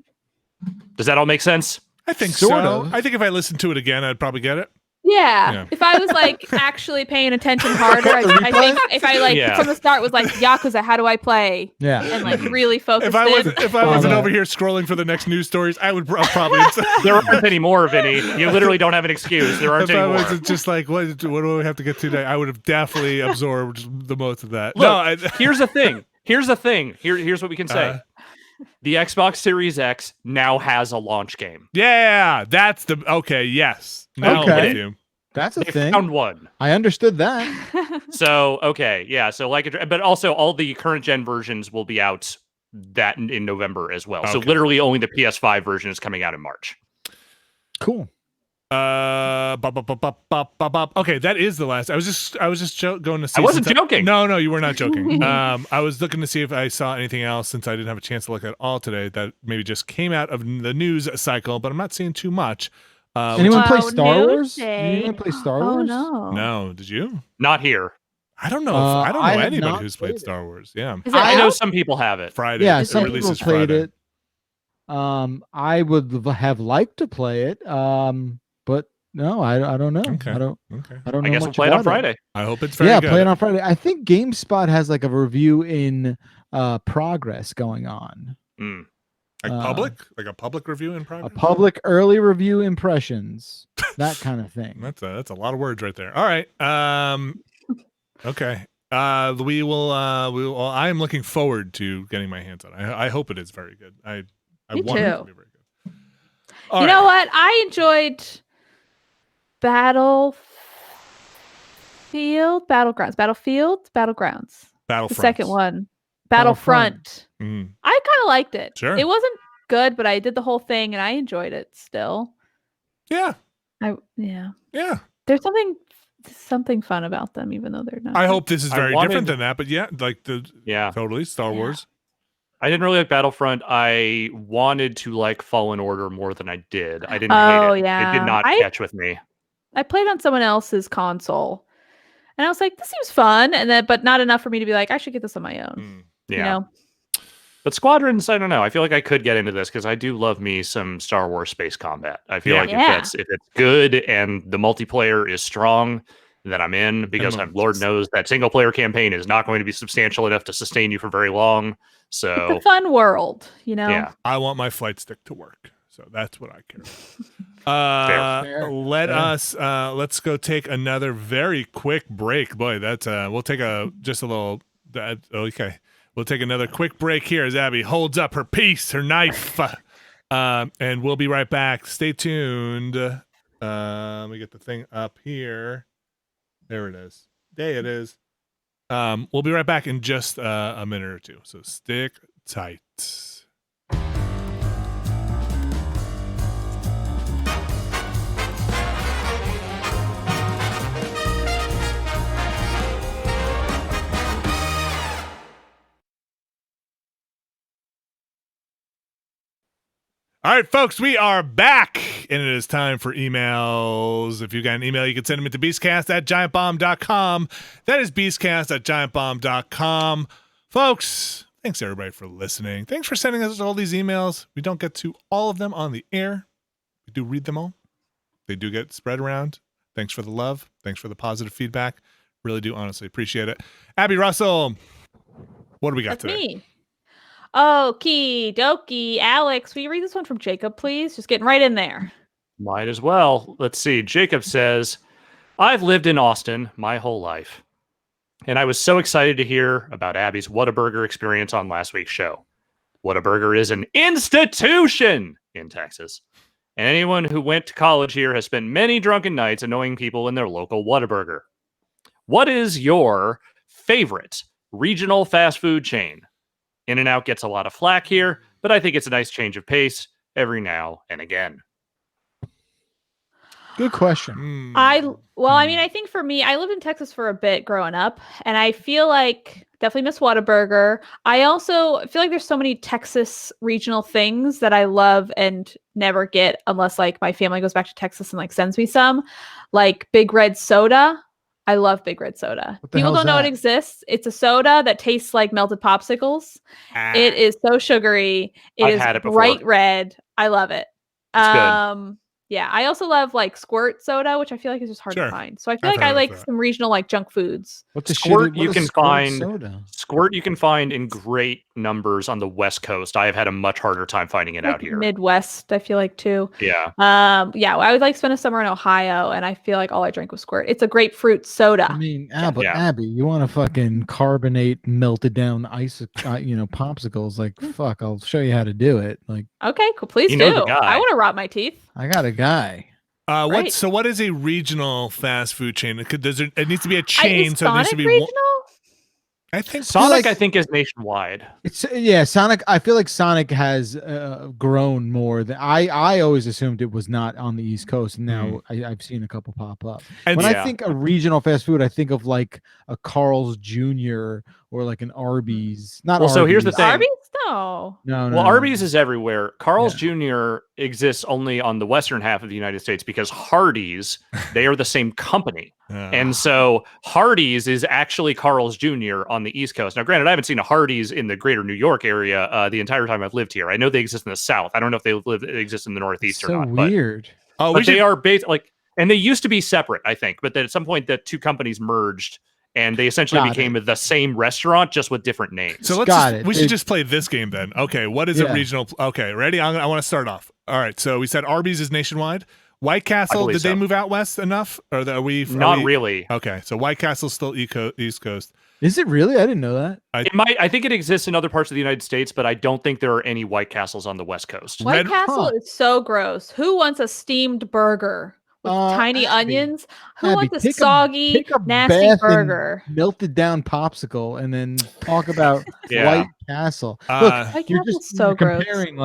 Does that all make sense? I think so. I think if I listened to it again, I'd probably get it. Yeah. If I was like actually paying attention harder, I think if I from the start was like Yakuza, how do I play? Yeah. And like really focus. If I wasn't over here scrolling for the next news stories, I would probably. There aren't any more, Vinny. You literally don't have an excuse. There aren't any more. If I was just like, what do we have to get to today? I would have definitely absorbed the most of that. Look, here's the thing. Here's what we can say. The Xbox Series X now has a launch game. Yeah, that's the yes. Now okay. I'm with you. That's a they thing. Found one. I understood that. So so but also all the current gen versions will be out that in November as well. Okay. So literally only the PS5 version is coming out in March. Cool. Okay, that is the last. I was just going to see. I wasn't joking. No, you were not joking. I was looking to see if I saw anything else since I didn't have a chance to look at all today that maybe just came out of the news cycle, but I'm not seeing too much. Anyone play Star Wars? Anyone play Star Wars? No, did you? Not here. I don't know. I don't know anybody who's played Star Wars. Yeah, I know some people have it. Friday. Yeah, some people played it. I would have liked to play it. But no, I don't know. Okay. I don't know. I guess we'll play it on Friday. I hope it's very good. Play it on Friday. I think GameSpot has like a review in progress going on. Like a public review in progress. A public early review impressions, that kind of thing. That's a lot of words right there. All right. Okay. We will. I am looking forward to getting my hands on it. I hope it is very good. I want it to be very good. You know what? I enjoyed Battlegrounds. The second one. Battlefront. I kind of liked it. Sure. It wasn't good, but I did the whole thing and I enjoyed it still. Yeah. Yeah. There's something fun about them, even though they're not. I hope this is very different than that, but totally Star Wars. I didn't really like Battlefront. I wanted to like Fallen Order more than I did. I didn't hate it. Yeah. It did not catch with me. I played on someone else's console, and I was like, "This seems fun," but not enough for me to be like, "I should get this on my own." Yeah. You know? But Squadrons, I don't know. I feel like I could get into this because I do love me some Star Wars space combat. I feel like if it's good and the multiplayer is strong, then I'm in, because Lord knows that single player campaign is not going to be substantial enough to sustain you for very long. So it's a fun world, you know. Yeah. I want my flight stick to work, so that's what I care about. Let's go take another very quick break. Boy, that's we'll take we'll take another quick break here as Abby holds up her knife, and we'll be right back. Stay tuned. Let me get the thing up here. There it is. There it is. We'll be right back in just a minute or two, so stick tight. All right, folks, we are back, and it is time for emails. If you got an email, you can send them to beastcast@giantbomb.com. That is beastcast@giantbomb.com. Folks, thanks everybody for listening. Thanks for sending us all these emails. We don't get to all of them on the air. We do read them all. They do get spread around. Thanks for the love. Thanks for the positive feedback. Really do honestly appreciate it. Abby Russell, what do we got today? Me. Okie dokie. Alex, will you read this one from Jacob, please? Just getting right in there. Might as well. Let's see. Jacob says, I've lived in Austin my whole life, and I was so excited to hear about Abby's Whataburger experience on last week's show. Whataburger is an institution in Texas, and anyone who went to college here has spent many drunken nights annoying people in their local Whataburger. What is your favorite regional fast food chain? In-N-Out gets a lot of flack here, but I think it's a nice change of pace every now and again. Good question. I think for me, I lived in Texas for a bit growing up, and I feel like definitely miss Whataburger. I also feel like there's so many Texas regional things that I love and never get unless like my family goes back to Texas and like sends me some, like Big Red Soda. I love Big Red Soda. People don't know it exists. It's a soda that tastes like melted popsicles. It is so sugary. I've had it before. Bright red. I love it. It's good. Yeah, I also love like Squirt soda, which I feel like is just hard to find. So I feel like I like some regional like junk foods. What's the Squirt you can find? Squirt you can find in great numbers on the West Coast. I have had a much harder time finding it out here. Midwest, I feel like too. Yeah. I would like spend a summer in Ohio, and I feel like all I drank was Squirt. It's a grapefruit soda. I mean, Abby, you want to fucking carbonate melted down ice, popsicles? Like, fuck, I'll show you how to do it. Like, okay, cool, please do. I want to rot my teeth. I got a guy. What is a regional fast food chain? It needs to be a chain, so it needs to be regional. I think Sonic. I think is nationwide. Sonic. I feel like Sonic has grown more than I always assumed it was not on the East Coast. And now I've seen a couple pop up. And when I think of regional fast food, I think of like a Carl's Jr. or like an Arby's. Arby's. So here's the thing. Arby's? No. Well, Arby's is everywhere. Carl's Jr. exists only on the western half of the United States because Hardee's, they are the same company. And so Hardee's is actually Carl's Jr. on the East Coast. Now, granted, I haven't seen a Hardee's in the greater New York area the entire time I've lived here. I know they exist in the South. I don't know if they exist in the Northeast or not. Weird. But they are based and they used to be separate, I think. But then at some point, the two companies merged. And they essentially became the same restaurant, just with different names. So we should just play this game then. Okay, what is a regional? Okay, ready? I want to start off. All right, so we said Arby's is nationwide. White Castle, did they move out west enough? Or are we? Not really. Okay, so White Castle's still East Coast. Is it really? I didn't know that. I think it exists in other parts of the United States, but I don't think there are any White Castles on the West Coast. White Castle is so gross. Who wants a steamed burger? With tiny onions. Who wants a soggy, nasty burger? Melted down popsicle, and then talk about White Castle. Look, White Castle's so gross. Comparing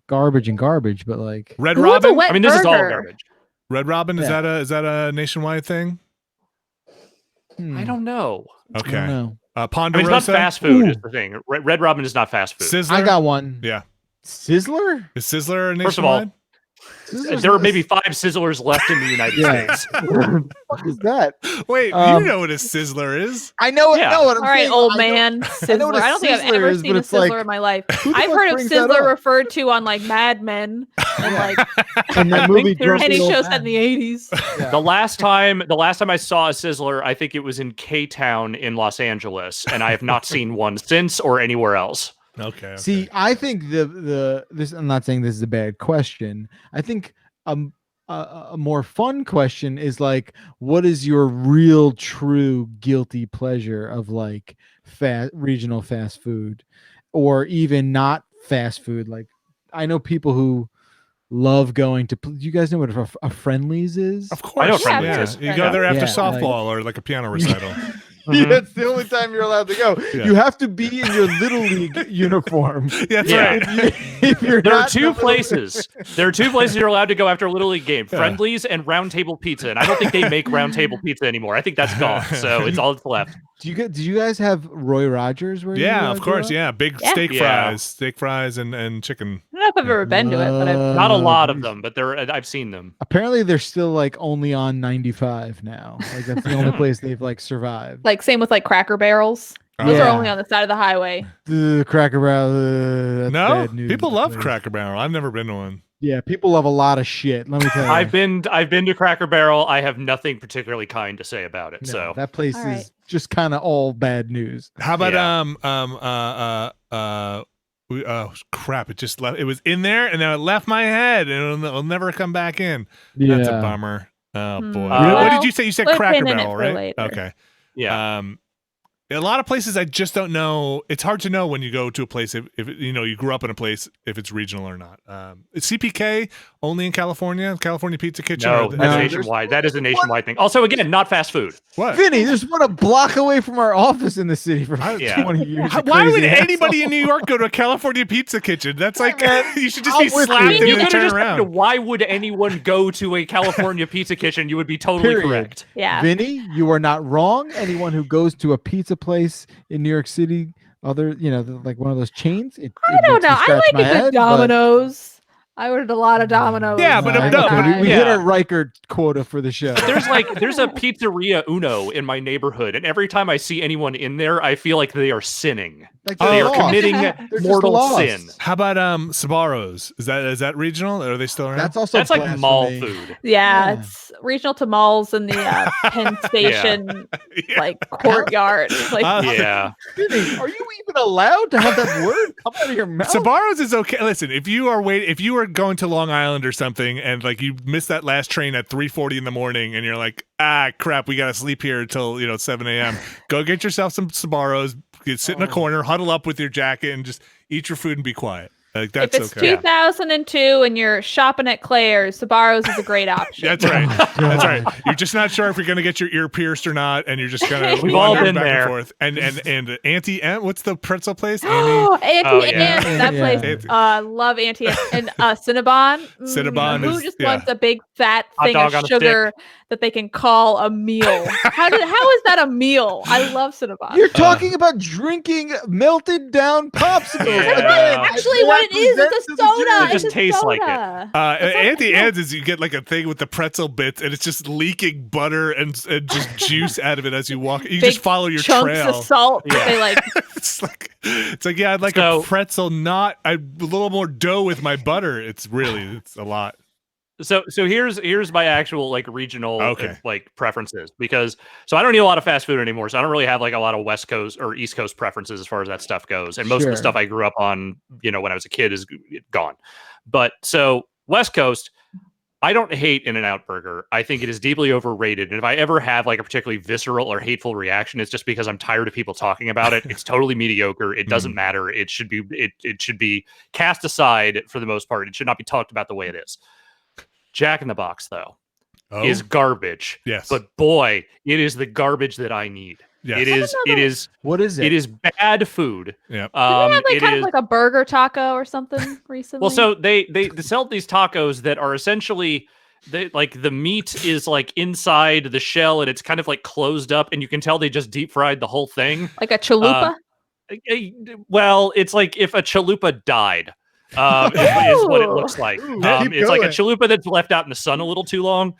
garbage and garbage, but like Red Robin. I mean, this is all garbage. Red Robin is that a nationwide thing? I don't know. Okay. I don't know. Ponderosa. It's not fast food. Is the thing. Red Robin is not fast food. Sizzler? I got one. Yeah. Sizzler? Is Sizzler nationwide? First of all, there are maybe 5 Sizzlers left in the United States. What is that? Wait, you know what a Sizzler is? I know. Yeah. All right, old man. Sizzler. I don't think I've ever seen a Sizzler in my life. I've heard of Sizzler referred to on like Mad Men and like that movie any show set in the 80s. Yeah. The last time I saw a Sizzler, I think it was in K-Town in Los Angeles, and I have not seen one since or anywhere else. Okay. See, I think this. I'm not saying this is a bad question. I think a more fun question is like, what is your real, true guilty pleasure of like regional fast food, or even not fast food? Like, I know people who love going to. Do you guys know what a Friendlies is? Of course, I know Friendlies is. You go there after softball or like a piano recital. Yeah, it's the only time you're allowed to go. Yeah. You have to be in your Little League uniform. That's right. There are two places. There are two places you're allowed to go after a Little League game: Friendlies and Round Table Pizza. And I don't think they make Round Table Pizza anymore. I think that's gone. So it's all that's left. Did you guys have Roy Rogers? Of course. Yeah, big steak fries and chicken. I don't know if I've ever been to it, but not a lot of them, but I've seen them. Apparently, they're still like only on 95 now. Like that's the only place they've like survived. Like same with like Cracker Barrels. Those are only on the side of the highway. The Cracker Barrel. No, people love Cracker Barrel. I've never been to one. Yeah, people love a lot of shit. Let me tell you. I've been to Cracker Barrel. I have nothing particularly kind to say about it. So that place is just kind of all bad news. How about Oh crap! It just left. It was in there, and then it left my head, and it'll never come back in. Yeah. That's a bummer. Oh boy! Well, what did you say? You said Cracker Barrel, right? Later. Okay. Yeah. A lot of places I just don't know. It's hard to know when you go to a place if you grew up in a place if it's regional or not. Is CPK only in California Pizza Kitchen? No, that's nationwide. That is a nationwide thing. Also, again, not fast food. What? Vinny, there's one a block away from our office in the city for 20 years. Why would anybody in New York go to a California Pizza Kitchen? That's like you should just be slapped and turn around. Why would anyone go to a California Pizza Kitchen? You would be totally correct. Yeah, Vinny, you are not wrong. Anyone who goes to a pizza place in New York City, like one of those chains. I don't know. I like a good Domino's. I ordered a lot of Domino's. Yeah, but we hit our Riker quota for the show. There's a pizzeria Uno in my neighborhood, and every time I see anyone in there, I feel like they are sinning. Like they are committing mortal sin. How about Sbarro's? Is that regional? Or are they still around? That's like mall food. Yeah, it's regional to malls in the Penn Station like courtyard. Like, yeah. Are you even allowed to have that word come out of your mouth? Sbarro's is okay. Listen, if you are going to Long Island or something, and like you missed that last train at 3:40 in the morning, and you're like, crap, we gotta sleep here until 7 a.m. Go get yourself some Sbarro's. Sit in a corner, huddle up with your jacket, and just eat your food and be quiet. Like that's if it's 2002 and you're shopping at Claire's, Sbarro's is a great option. That's right. That's right. You're just not sure if you're gonna get your ear pierced or not, and you're just gonna we've all been back there. And forth. And Auntie Aunt, what's the pretzel place? Auntie Aunt, that place. Love Auntie Aunt and Cinnabon. Cinnabon who just wants a big fat thing of sugar that they can call a meal? How is that a meal? I love Cinnabon. You're talking about drinking melted down popsicles. Yeah. Actually, what it is, it's a soda. It just tastes like it. Auntie Anne's is you get like a thing with the pretzel bits, and it's just leaking butter and just juice out of it as you walk. You just follow your chunks trail. Of salt. Yeah. They like. it's like I'd like a pretzel, not a little more dough with my butter. It's a lot. So here's my actual like regional like preferences, because I don't eat a lot of fast food anymore, so I don't really have like a lot of West Coast or East Coast preferences as far as that stuff goes, and most of the stuff I grew up on when I was a kid is gone. But so West Coast, I don't hate In-N-Out Burger. I think it is deeply overrated, and if I ever have like a particularly visceral or hateful reaction, it's just because I'm tired of people talking about it. It's totally mediocre. It doesn't matter. It should be cast aside for the most part. It should not be talked about the way it is. Jack in the Box, though, is garbage. Yes. But boy, it is the garbage that I need. Yes. It is. What is it? It is bad food. Yeah. Did they have like kind of like a burger taco or something recently? Well, so they sell these tacos that are essentially like the meat is like inside the shell and it's kind of like closed up, and you can tell they just deep fried the whole thing. Like a chalupa? Well, it's like if a chalupa died. Is what it looks like. It's like a chalupa that's left out in the sun a little too long.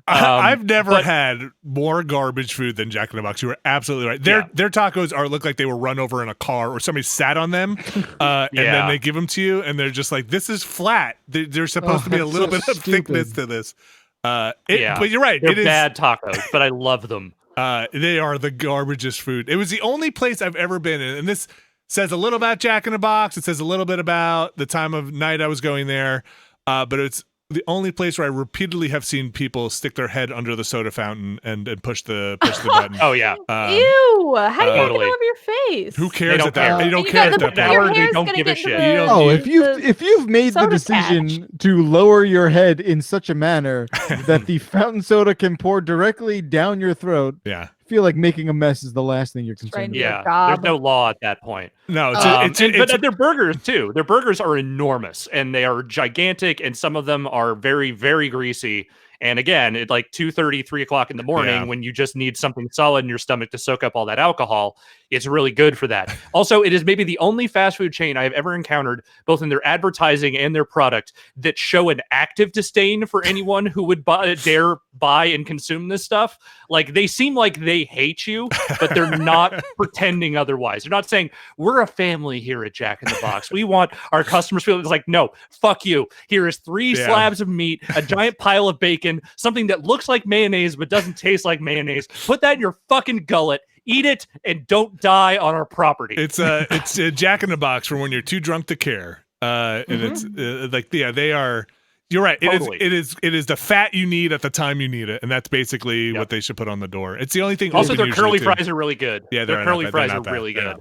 I've never had more garbage food than Jack in the Box. You were absolutely right. Their tacos look like they were run over in a car or somebody sat on them, and then they give them to you, and they're just like, this is flat. There's supposed to be a little bit of thickness to this. But you're right. They're bad tacos, but I love them. They are the garbagest food. It was the only place I've ever been in, and this says a little about Jack in the Box. It says a little bit about the time of night I was going there, but it's the only place where I repeatedly have seen people stick their head under the soda fountain and push the button. Oh yeah. Ew! How do you get it over your face? Who cares at that? You don't care at that point. They don't give a shit. If you've made the decision to lower your head in such a manner that the fountain soda can pour directly down your throat, I feel like making a mess is the last thing you're concerned with. Yeah, there's no law at that point. No, but their burgers too. Their burgers are enormous and they are gigantic, and some of them are very, very greasy. And again, at like 2:30, 3 o'clock in the morning, when you just need something solid in your stomach to soak up all that alcohol, it's really good for that. Also, it is maybe the only fast food chain I have ever encountered, both in their advertising and their product, that show an active disdain for anyone who would dare buy and consume this stuff. Like, they seem like they hate you, but they're not pretending otherwise. They're not saying, we're a family here at Jack in the Box. We want our customers to feel it's like, no, fuck you. Here is 3 slabs of meat, a giant pile of bacon, something that looks like mayonnaise but doesn't taste like mayonnaise. Put that in your fucking gullet. eat it and don't die on our property. It's a Jack in the Box for when you're too drunk to care. And it's they are. You're right. Totally. It is the fat you need at the time you need it, and that's basically what they should put on the door. It's the only thing. Also, their curly fries are really good. Yeah, their curly fries are really good.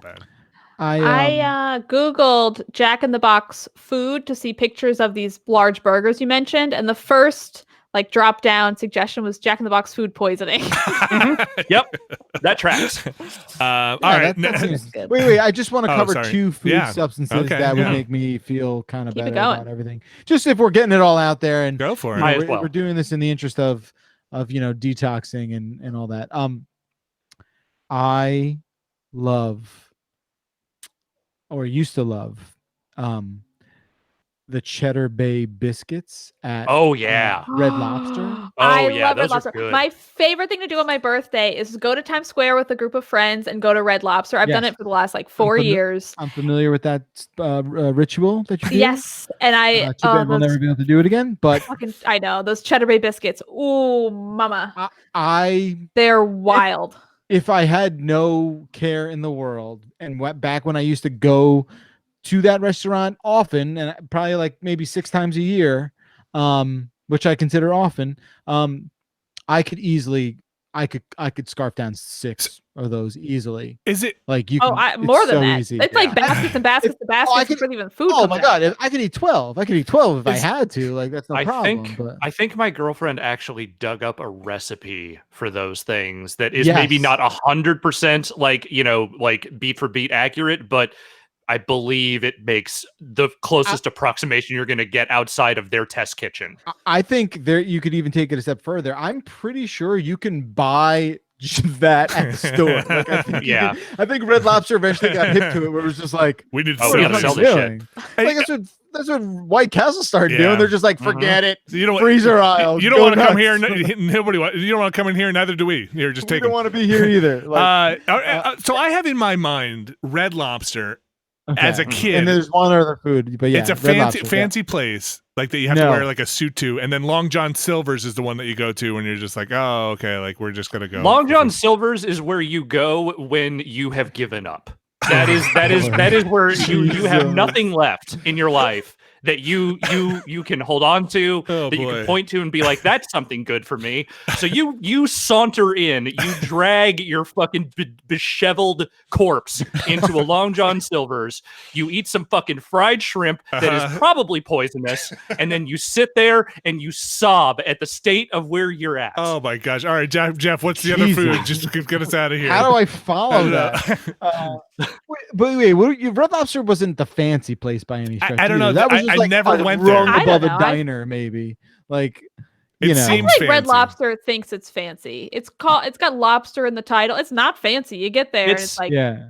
I Googled Jack in the Box food to see pictures of these large burgers you mentioned, and the first drop down suggestion was Jack in the Box food poisoning. Yep, that tracks. All right, wait. I just want to cover two food substances that would make me feel kind of better about everything. Just if we're getting it all out there, and go for it. We're doing this in the interest of detoxing and all that. I love, or used to love, the Cheddar Bay biscuits at Red Lobster. I love Red Lobster. My favorite thing to do on my birthday is go to Times Square with a group of friends and go to Red Lobster. I've done it for the last 4 years. I'm familiar with that ritual that you do. Yes, and I too bad we'll never be able to do it again. But I know those Cheddar Bay biscuits. Ooh, mama, they're wild. If I had no care in the world and went back when I used to go to that restaurant often, and probably maybe 6 times a year, which I consider often, I could scarf down 6 of those easily. Is it you? More than that. Easy. It's baskets and baskets and baskets. It's not even food. Oh my god! I could eat 12. I could eat 12 if I had to. That's no problem. I think my girlfriend actually dug up a recipe for those things that is maybe not 100% beat for beat accurate, but I believe it makes the closest approximation you're going to get outside of their test kitchen. I think you could even take it a step further. I'm pretty sure you can buy that at the store. I think Red Lobster eventually got hip to it, where it was just we need we gotta sell this shit. That's what White Castle started doing. They're just forget it. So you don't freezer aisle. You don't want to come here. Nobody. You don't want to come in here. Neither do we. You're just taking. We don't want to be here either. So I have in my mind Red Lobster. Okay. As a kid, and there's one other food, but it's a fancy place that you have to wear a suit to, and then Long John Silver's is the one that you go to when you're just oh, okay, we're just gonna go. Long John Silver's is where you go when you have given up. That is where you have nothing left in your life that you can hold on to, you can point to and be like, that's something good for me. So you saunter in, you drag your fucking disheveled corpse into a Long John Silver's, you eat some fucking fried shrimp that is probably poisonous, and then you sit there and you sob at the state of where you're at. Oh my gosh. All right, Jeff, what's the other food? Just get us out of here. How do I follow that? Wait, Red Lobster wasn't the fancy place by any stretch. I don't know. That was just I never went there. Above a diner, maybe. It seems fancy. Red Lobster thinks it's fancy. It's got lobster in the title. It's not fancy. You get there, it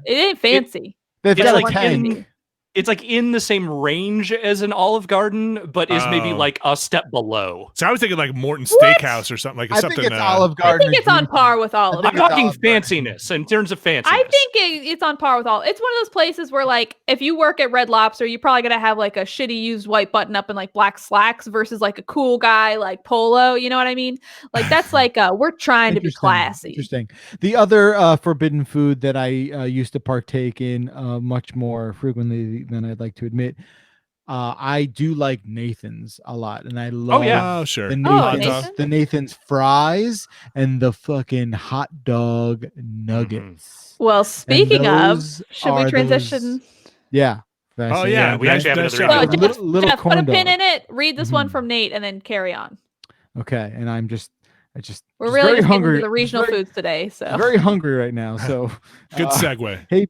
ain't fancy. They've got a tank. It's in the same range as an Olive Garden, but is maybe a step below. So I was thinking Morton Steakhouse or something I something. Think it's Olive Garden. I think it's on par with Olive Garden. I'm talking fanciness in terms of fanciness. I think it's on par with all. It's one of those places where if you work at Red Lobster, you're probably gonna have a shitty used white button up and black slacks versus a cool guy Polo. You know what I mean? That's we're trying to be classy. Interesting. The other forbidden food that I used to partake in much more frequently than I'd like to admit, I do like Nathan's a lot, and I love the Nathan's fries and the fucking hot dog nuggets. Well, speaking of, should we transition? Yeah. Oh yeah, we actually have another Jeff, put a pin in it. Read this one from Nate, and then carry on. Okay, and we're really very hungry. The regional foods today, so very hungry right now. So good segue. Hey,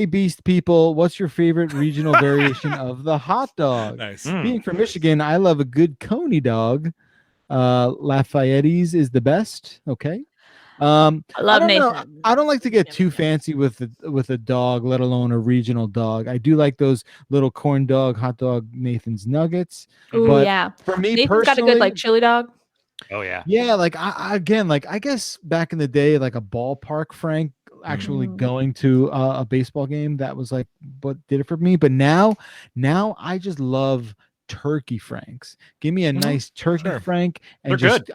Beast people, what's your favorite regional variation of the hot dog? Nice. Being from Michigan, I love a good Coney dog. Lafayette's is the best. Okay. I love Nathan. I don't like to get too fancy with a dog, let alone a regional dog. I do like those little corn dog, hot dog, Nathan's nuggets. Ooh, but yeah. For me Nathan's personally, got a good chili dog. Oh yeah. Yeah, I guess back in the day, a ballpark Frank actually going to a baseball game, that was what did it for me. But now I just love turkey franks. Give me a nice turkey frank, and let's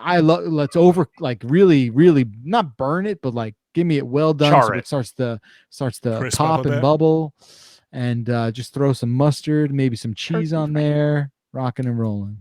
really not burn it, but Give me it well done, Char so it. it starts to Crisp pop up a and bit. bubble, and just throw some mustard, maybe some cheese on there, rocking and rolling.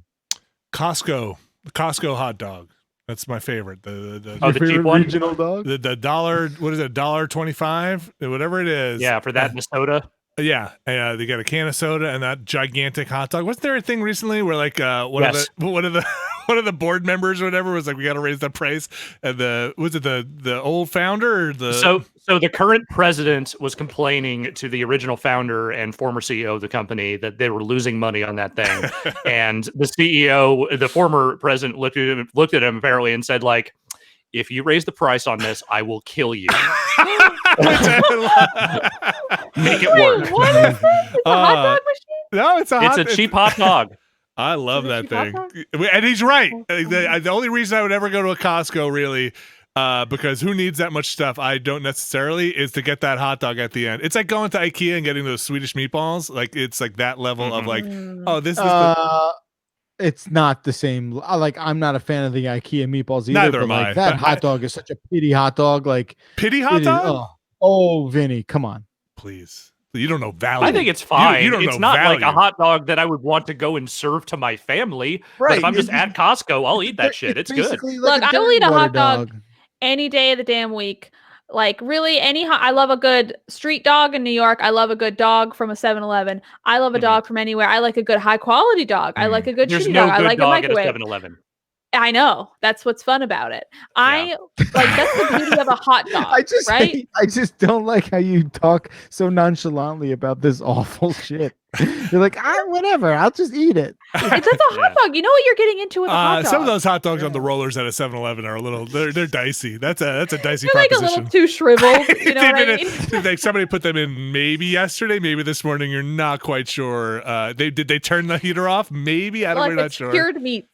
Costco hot dog. That's my favorite. The cheap one? Regional dog. The dollar. What is it? $1.25, whatever it is. Yeah, for that and the soda. Yeah, they got a can of soda and that gigantic hot dog. Wasn't there a thing recently where like one of the board members or whatever was like, we got to raise the price, and was it the old founder or the so the current president was complaining to the original founder and former CEO of the company that they were losing money on that thing, and the CEO, the former president, looked at him apparently and said like, if you raise the price on this, I will kill you. Make it work. What is this? It's a hot dog machine? No, it's a cheap hot dog. I love that thing. And he's right. The only reason I would ever go to a Costco really, because who needs that much stuff? I don't necessarily, is to get that hot dog at the end. It's like going to IKEA and getting those Swedish meatballs. Like it's like that level of like, oh, this is it's not the same. Like, I'm not a fan of the IKEA meatballs either. Neither but am like I. That hot dog is such a pity hot dog. Like pity hot dog. Oh, Vinny, come on, please. You don't know value. I think it's fine. You don't it's know not value. like a hot dog that I would want to go and serve to my family. Right. But if I'm just at Costco, I'll eat that shit. It's good. Like look, I will eat a hot dog any day of the damn week. Like really, I love a good street dog in New York. I love a good dog from a 7-Eleven. I love a dog from anywhere. I like a good high quality dog. I like a good shitty dog. I like a microwave. At a 7-Eleven. I know. That's what's fun about it. I like that's the beauty of a hot dog. I just don't like how you talk so nonchalantly about this awful shit. You're like, whatever, I'll just eat it. It's just a hot dog. You know what you're getting into with a hot dog. Some of those hot dogs on the rollers at a 7-Eleven are a little they're dicey. That's a dicey they're proposition. like a little too shriveled. You know what I mean? Like somebody put them in maybe yesterday, maybe this morning. You're not quite sure. Did they turn the heater off? Maybe we're not sure. Cured meats.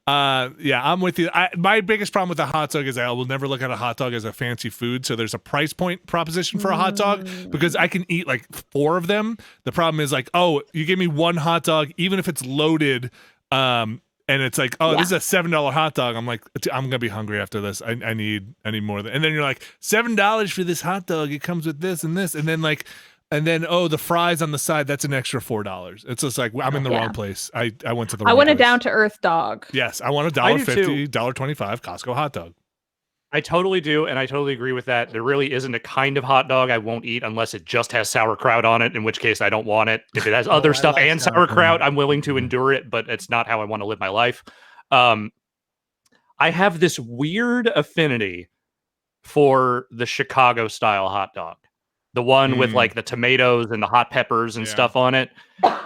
Yeah, I'm with you. My biggest problem with the hot dog is I will never look at a hot dog as a fancy food. So there's a price point proposition for a hot dog because I can eat like 4 of them. The problem is like, oh, you give me one hot dog, even if it's loaded, and it's like, oh, this is a $7 hot dog. I'm like, I'm gonna be hungry after this. I need more than. And then you're like, $7 for this hot dog. It comes with this and this, and then the fries on the side. That's an extra $4. It's just like I'm in the wrong place. I went to the. I wrong want place. a down to earth dog. Yes, I want a $1.50, $1.25 Costco hot dog. I totally do, and I totally agree with that. There really isn't a kind of hot dog I won't eat unless it just has sauerkraut on it, in which case I don't want it. If it has other stuff and sauerkraut, I'm willing to endure it, but it's not how I want to live my life. I have this weird affinity for the Chicago-style hot dog. The one with like the tomatoes and the hot peppers and stuff on it.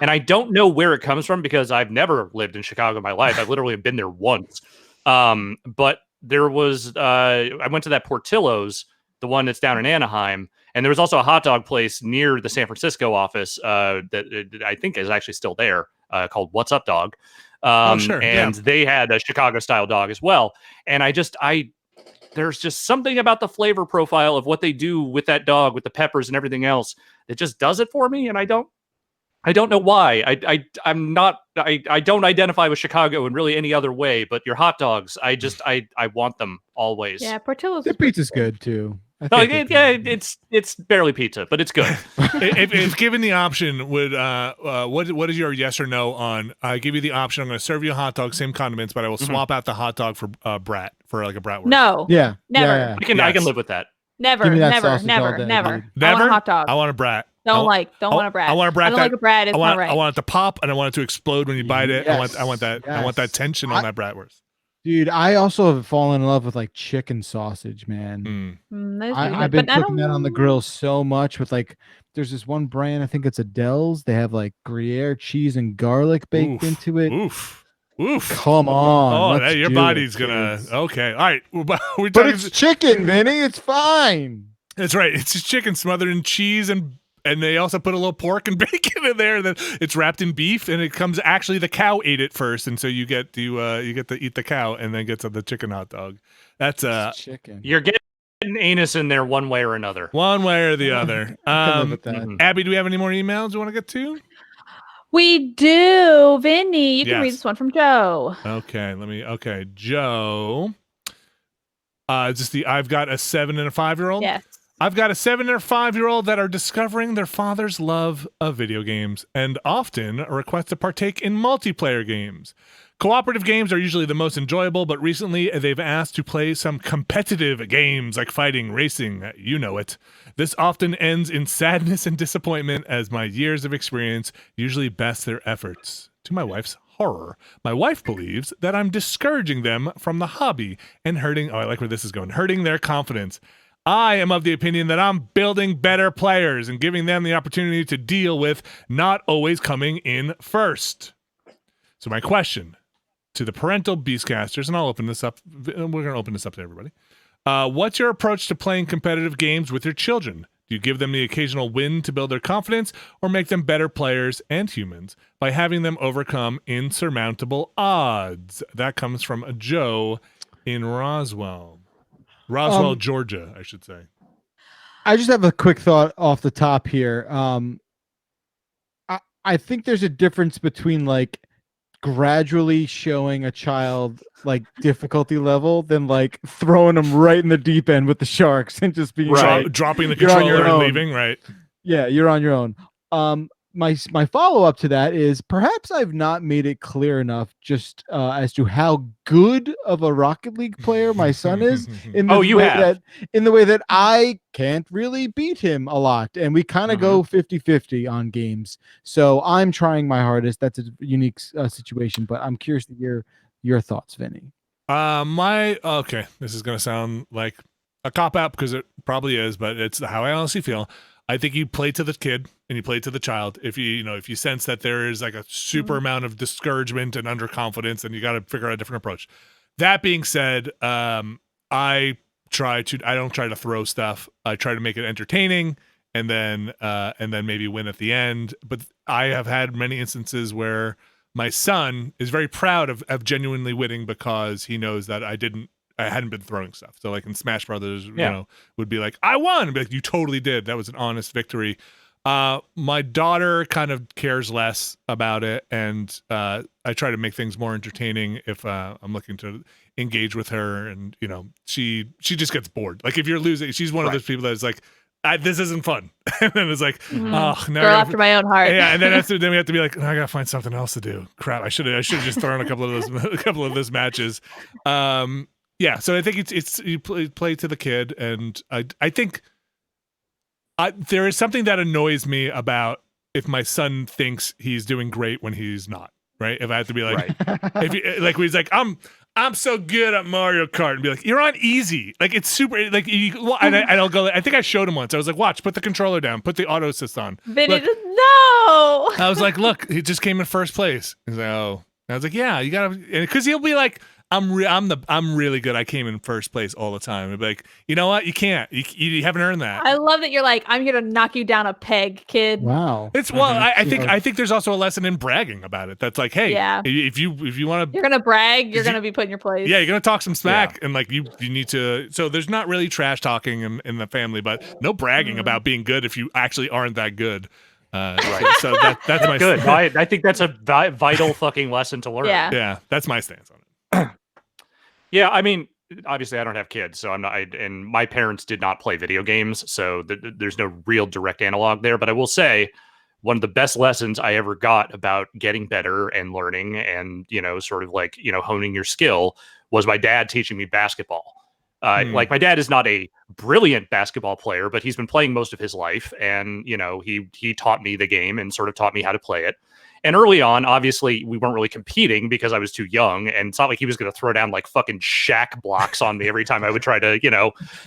And I don't know where it comes from because I've never lived in Chicago in my life. I've literally been there once. But there was I went to that Portillo's, the one that's down in Anaheim, and there was also a hot dog place near the San Francisco office that I think is actually still there, called What's Up Dog. And they had a Chicago style dog as well. And there's just something about the flavor profile of what they do with that dog, with the peppers and everything else, that just does it for me. And I don't know why. I don't identify with Chicago in really any other way, but your hot dogs, I want them always. Yeah, Portillo's. The pizza's good too. It's barely pizza, but it's good. if given the option, would what is your yes or no on? I give you the option. I'm going to serve you a hot dog, same condiments, but I will swap out the hot dog for brat, for like a bratwurst. No. Yeah. Never. Yeah. I can live with that. Never. Never. I want a hot dog. I want a brat. Don't want a brat. I want a brat. I don't like a brat. It's not right. I want it to pop, and I want it to explode when you bite it. Yes. I want that. I want that tension on that bratwurst. Dude, I also have fallen in love with like chicken sausage, man. I've been cooking that on the grill so much with like, there's this one brand, I think it's Adele's. They have like Gruyere cheese and garlic baked into it. Oof. Come on. Oh, your body's gonna. Okay. All right. But it's chicken, Vinny. It's fine. That's right. It's just chicken smothered in cheese and they also put a little pork and bacon in there. And then it's wrapped in beef, and it comes. Actually, the cow ate it first, and so you get to eat the cow, and then get to the chicken hot dog. That's chicken. You're getting anus in there one way or another. One way or the other. Abby, do we have any more emails you want to get to? We do, Vinny. You can read this one from Joe. Okay, Joe. I've got a 7 and a 5-year-old. Yes. I've got a 7 and a 5-year-old that are discovering their father's love of video games and often request to partake in multiplayer games. Cooperative games are usually the most enjoyable, but recently they've asked to play some competitive games like fighting, racing, you know it. This often ends in sadness and disappointment as my years of experience usually best their efforts. To my wife's horror, my wife believes that I'm discouraging them from the hobby and hurting their confidence. I am of the opinion that I'm building better players and giving them the opportunity to deal with not always coming in first. So my question to the parental Beastcasters, and I'll open this up. We're going to open this up to everybody. What's your approach to playing competitive games with your children? Do you give them the occasional win to build their confidence or make them better players and humans by having them overcome insurmountable odds? That comes from Joe in Roswell, Georgia, I should say. I just have a quick thought off the top here. I think there's a difference between like gradually showing a child like difficulty level than like throwing them right in the deep end with the sharks and just being dropping the controller and leaving. Right. Yeah, you're on your own. My follow-up to that is perhaps I've not made it clear enough just as to how good of a Rocket League player my son is in the way that I can't really beat him a lot, and we kind of go 50-50 on games. So I'm trying my hardest. That's a unique situation, but I'm curious to hear your thoughts, Vinny. This is going to sound like a cop-out because it probably is, but it's how I honestly feel. I think you play to the kid and you play to the child. If you sense that there is like a super amount of discouragement and underconfidence, then you got to figure out a different approach. That being said, I don't try to throw stuff. I try to make it entertaining and then maybe win at the end. But I have had many instances where my son is very proud of genuinely winning because he knows that I hadn't been throwing stuff. So like in Smash Brothers, would be like, I won. Be like, you totally did. That was an honest victory. My daughter kind of cares less about it. And I try to make things more entertaining if I'm looking to engage with her. And, she just gets bored. Like if you're losing, she's one of those people that is like, this isn't fun. And then it's like, now girl after my own heart. Yeah, and then we have to be like, I gotta find something else to do. Crap, I should have just thrown a couple of those matches. Yeah, so I think it's you play to the kid, and I think there is something that annoys me about if my son thinks he's doing great when he's not. Right? If I have to be like, when he's like, I'm so good at Mario Kart, and be like, you're on easy. Like it's super. Like and I'll go. I think I showed him once. I was like, watch, put the controller down, put the auto assist on. Vinny, no. I was like, look, he just came in first place. He's like, oh. And I was like, yeah, you gotta, because he'll be like, I'm really good. I came in first place all the time. I'd be like, you know what? You can't. You haven't earned that. I love that you're like, I'm here to knock you down a peg, kid. Wow. It's I think there's also a lesson in bragging about it. That's like, hey, if you want to, you're gonna brag. You're gonna be put in your place. Yeah, you're gonna talk some smack, and like you need to. So there's not really trash talking in the family, but no bragging about being good if you actually aren't that good. Right. So that's my good. I think that's a vital fucking lesson to learn. Yeah, that's my stance on it. Yeah, I mean, obviously I don't have kids, so I'm not, and my parents did not play video games, so there's no real direct analog there. But I will say, one of the best lessons I ever got about getting better and learning and, sort of like, honing your skill was my dad teaching me basketball. Like my dad is not a brilliant basketball player, but he's been playing most of his life. And, he taught me the game and sort of taught me how to play it. And early on, obviously, we weren't really competing because I was too young. And it's not like he was going to throw down like fucking Shaq blocks on me every time I would try to,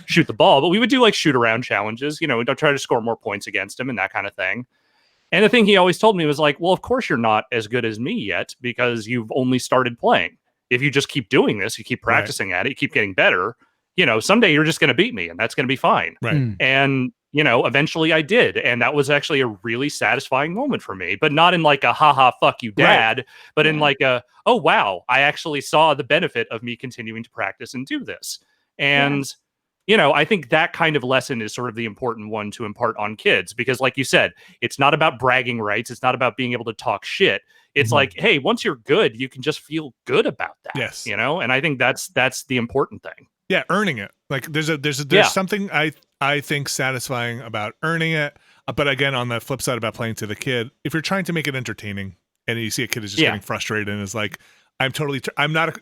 shoot the ball. But we would do like shoot around challenges, and try to score more points against him and that kind of thing. And the thing he always told me was like, well, of course you're not as good as me yet because you've only started playing. If you just keep doing this, you keep practicing at it, you keep getting better, someday you're just going to beat me and that's going to be fine. Right. And eventually I did. And that was actually a really satisfying moment for me, but not in like a haha, fuck you, dad, but in like a, oh, wow, I actually saw the benefit of me continuing to practice and do this. And, I think that kind of lesson is sort of the important one to impart on kids, because like you said, it's not about bragging rights. It's not about being able to talk shit. It's like, hey, once you're good, you can just feel good about that. Yes. And I think that's the important thing. Yeah, earning it. Like there's something I think satisfying about earning it. But again, on the flip side about playing to the kid, if you're trying to make it entertaining and you see a kid is just getting frustrated and is like, I'm not,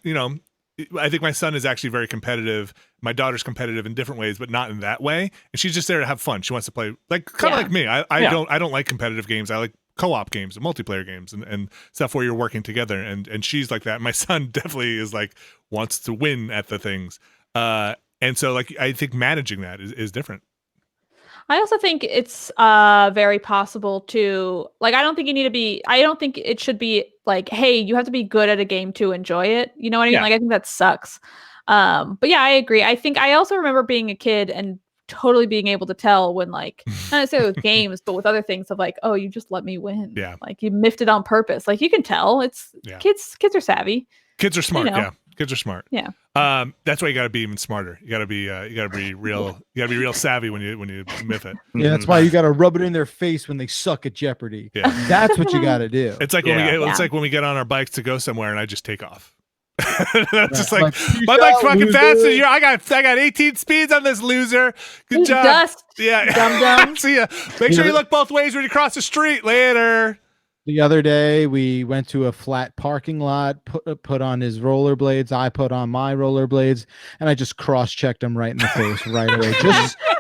I think my son is actually very competitive. My daughter's competitive in different ways, but not in that way. And she's just there to have fun. She wants to play kind of like me. I don't like competitive games. I like co-op games and multiplayer games and stuff where you're working together. And she's like that. My son definitely is like wants to win at the things. And so like I think managing that is different. I also think it's very possible to like I don't think it should be like, hey, you have to be good at a game to enjoy it. You know what I mean? Yeah. Like I think that sucks. But yeah, I agree. I think I also remember being a kid and totally being able to tell when like not necessarily with games, but with other things of like, oh, you just let me win. Yeah. Like you miffed it on purpose. Like you can tell kids are savvy. Kids are smart, yeah. Kids are smart. Yeah. That's why you got to be even smarter. You got to be real savvy when you miff it. Yeah, that's why you got to rub it in their face when they suck at Jeopardy. Yeah. That's what you got to do. It's like when we get on our bikes to go somewhere and I just take off. That's just like my bike's fucking fast. And I got 18 speeds on this loser. Good job. Dust. Yeah. Dum-dum. See ya. Make sure you look both ways when you cross the street. Later. The other day, we went to a flat parking lot, put on his rollerblades. I put on my rollerblades, and I just cross-checked him right in the face right away,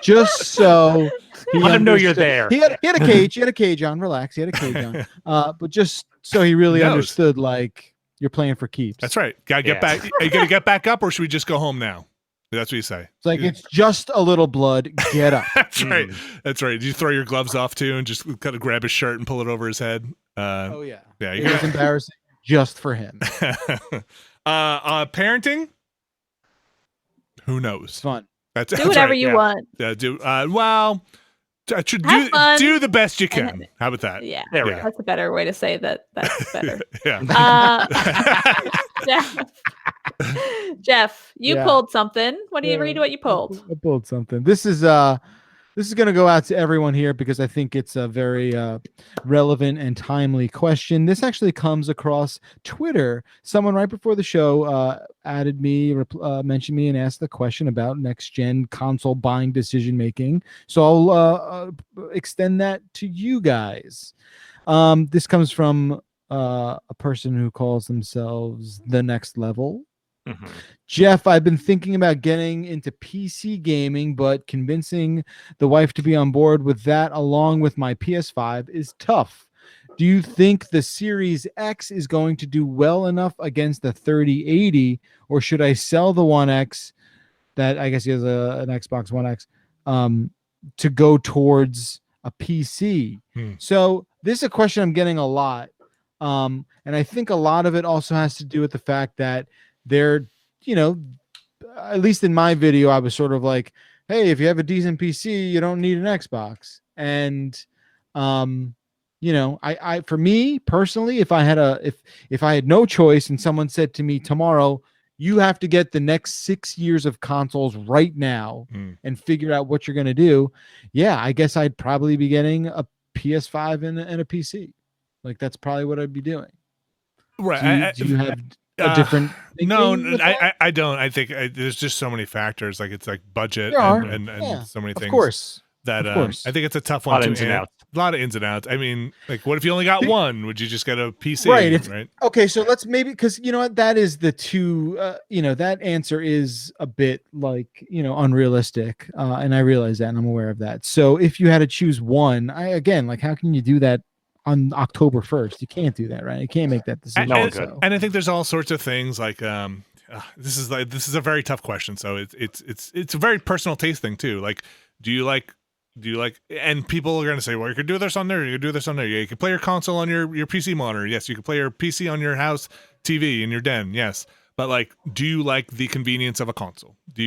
just so he let him know you're there. He had a cage. He had a cage on. Relax. He had a cage on. But just so he really understood, like you're playing for keeps. That's right. Gotta get back. Are you gonna get back up, or should we just go home now? That's what you say. It's like it's just a little blood. Get up. That's right. That's right. Do you throw your gloves off too, and just kind of grab his shirt and pull it over his head? Oh yeah. Yeah. It was embarrassing just for him. Parenting. Who knows? It's fun. Do whatever you want. Yeah. Do the best you can. How about that? Yeah. That's a better way to say that. That's better. Yeah. Jeff, you pulled something. What do you read? What you pulled? I pulled something. This is going to go out to everyone here because I think it's a very relevant and timely question. This actually comes across Twitter. Someone right before the show added me, mentioned me, and asked the question about next-gen console buying decision-making. So I'll extend that to you guys. This comes from a person who calls themselves The Next Level. Mm-hmm. Jeff, I've been thinking about getting into PC gaming, but convincing the wife to be on board with that along with my PS5 is tough. Do you think the Series X is going to do well enough against the 3080, or should I sell the One X, that I guess he has an Xbox One X, to go towards a PC? So this is a question I'm getting a lot. And I think a lot of it also has to do with the fact that they're, at least in my video, I was sort of like, hey, if you have a decent PC, you don't need an Xbox. And, I for me personally, if I had no choice and someone said to me tomorrow, you have to get the next 6 years of consoles right now and figure out what you're going to do. Yeah, I guess I'd probably be getting a PS5 and a PC. Like that's probably what I'd be doing. Right. Do you have a different no, I don't. I think there's just so many factors. Like it's like budget and so many things. Of course. That I think it's a tough one. A lot of ins and outs. I mean, like, what if you only got one? Would you just get a PC? Right. Okay, so let's maybe, because you know what, that is the two. That answer is a bit like unrealistic, and I realize that, and I'm aware of that. So if you had to choose one, how can you do that on October 1st? You can't do that, right? You can't make that decision. And I think there's all sorts of things like this is a very tough question. So it's a very personal taste thing too. Like, do you like, and people are going to say, well, you could do this on there. You could do this on there. Yeah, you can play your console on your PC monitor. Yes. You can play your PC on your house TV in your den. Yes. But like, do you like the convenience of a console? Do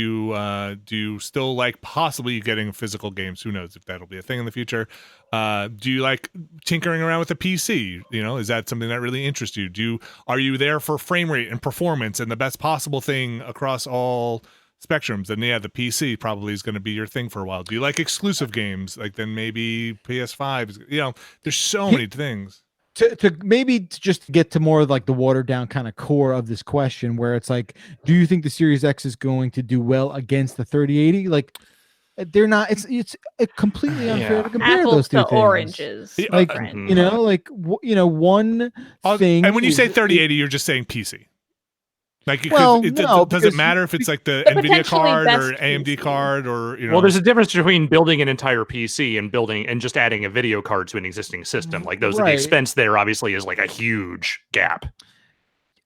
you still like possibly getting physical games? Who knows if that'll be a thing in the future? Do you like tinkering around with a PC? Is that something that really interests you? Are you there for frame rate and performance and the best possible thing across all spectrums? And the PC probably is going to be your thing for a while. Do you like exclusive games? Like then maybe PS5 is, there's so many things. to maybe just get to more like the watered down kind of core of this question, where it's like, do you think the Series X is going to do well against the 3080? Like, they're not. It's completely unfair to compare apples those two to things. oranges. Like one thing. And when you say 3080, you're just saying PC. Like, does it matter if it's like the NVIDIA card or AMD PC. Card or Well, there's a difference between building an entire PC and just adding a video card to an existing system. Like the expense there obviously is like a huge gap.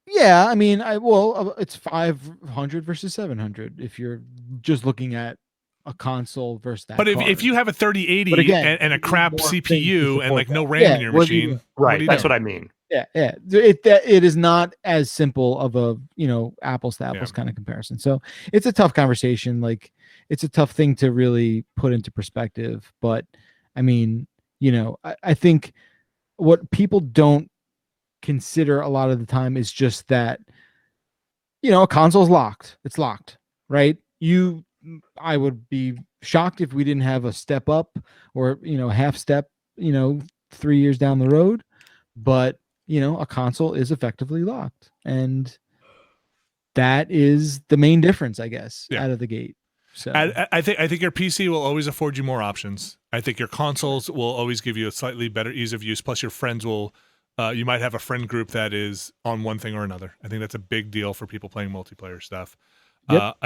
Yeah, I mean, it's 500 versus 700 if you're just looking at a console versus that. But if you have a 3080 and a crap CPU and like no RAM in your machine, right? That's what I mean. Yeah. It is not as simple of a apples to apples kind of comparison. So it's a tough conversation. Like, it's a tough thing to really put into perspective. But I mean, I think what people don't consider a lot of the time is just that a console's locked. It's locked, right? I would be shocked if we didn't have a step up or half step 3 years down the road, but a console is effectively locked, and that is the main difference, I guess, out of the gate. So I think your PC will always afford you more options. I think your consoles will always give you a slightly better ease of use. Plus, your friends will. You might have a friend group that is on one thing or another. I think that's a big deal for people playing multiplayer stuff. Yep.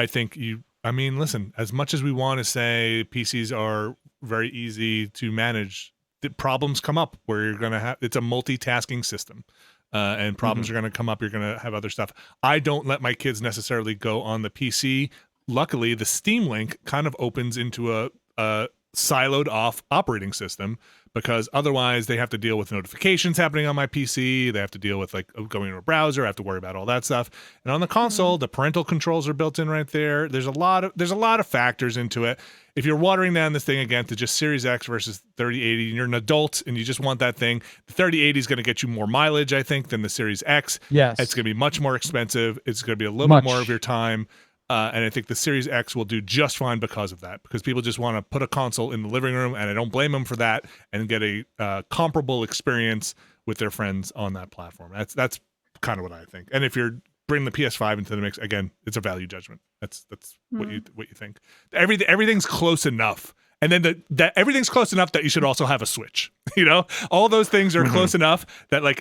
I mean, listen, as much as we want to say PCs are very easy to manage, the problems come up where you're going to have, it's a multitasking system, and problems are going to come up. You're going to have other stuff. I don't let my kids necessarily go on the PC. Luckily, the Steam Link kind of opens into a siloed off operating system, because otherwise they have to deal with notifications happening on my PC. They have to deal with like going to a browser. I have to worry about all that stuff. And on the console, the parental controls are built in right there. There's a lot of factors into it. If you're watering down this thing again to just Series X versus 3080, and you're an adult and you just want that thing, the 3080 is going to get you more mileage, I think, than the Series X. Yes. It's going to be much more expensive. It's going to be a little bit more of your time. And I think the Series X will do just fine because of that, because people just want to put a console in the living room, and I don't blame them for that, and get a comparable experience with their friends on that platform. That's kind of what I think. And if you're bringing the PS5 into the mix, again, it's a value judgment. That's what you think. Everything's close enough. And then that everything's close enough that you should also have a Switch. All those things are close enough that like,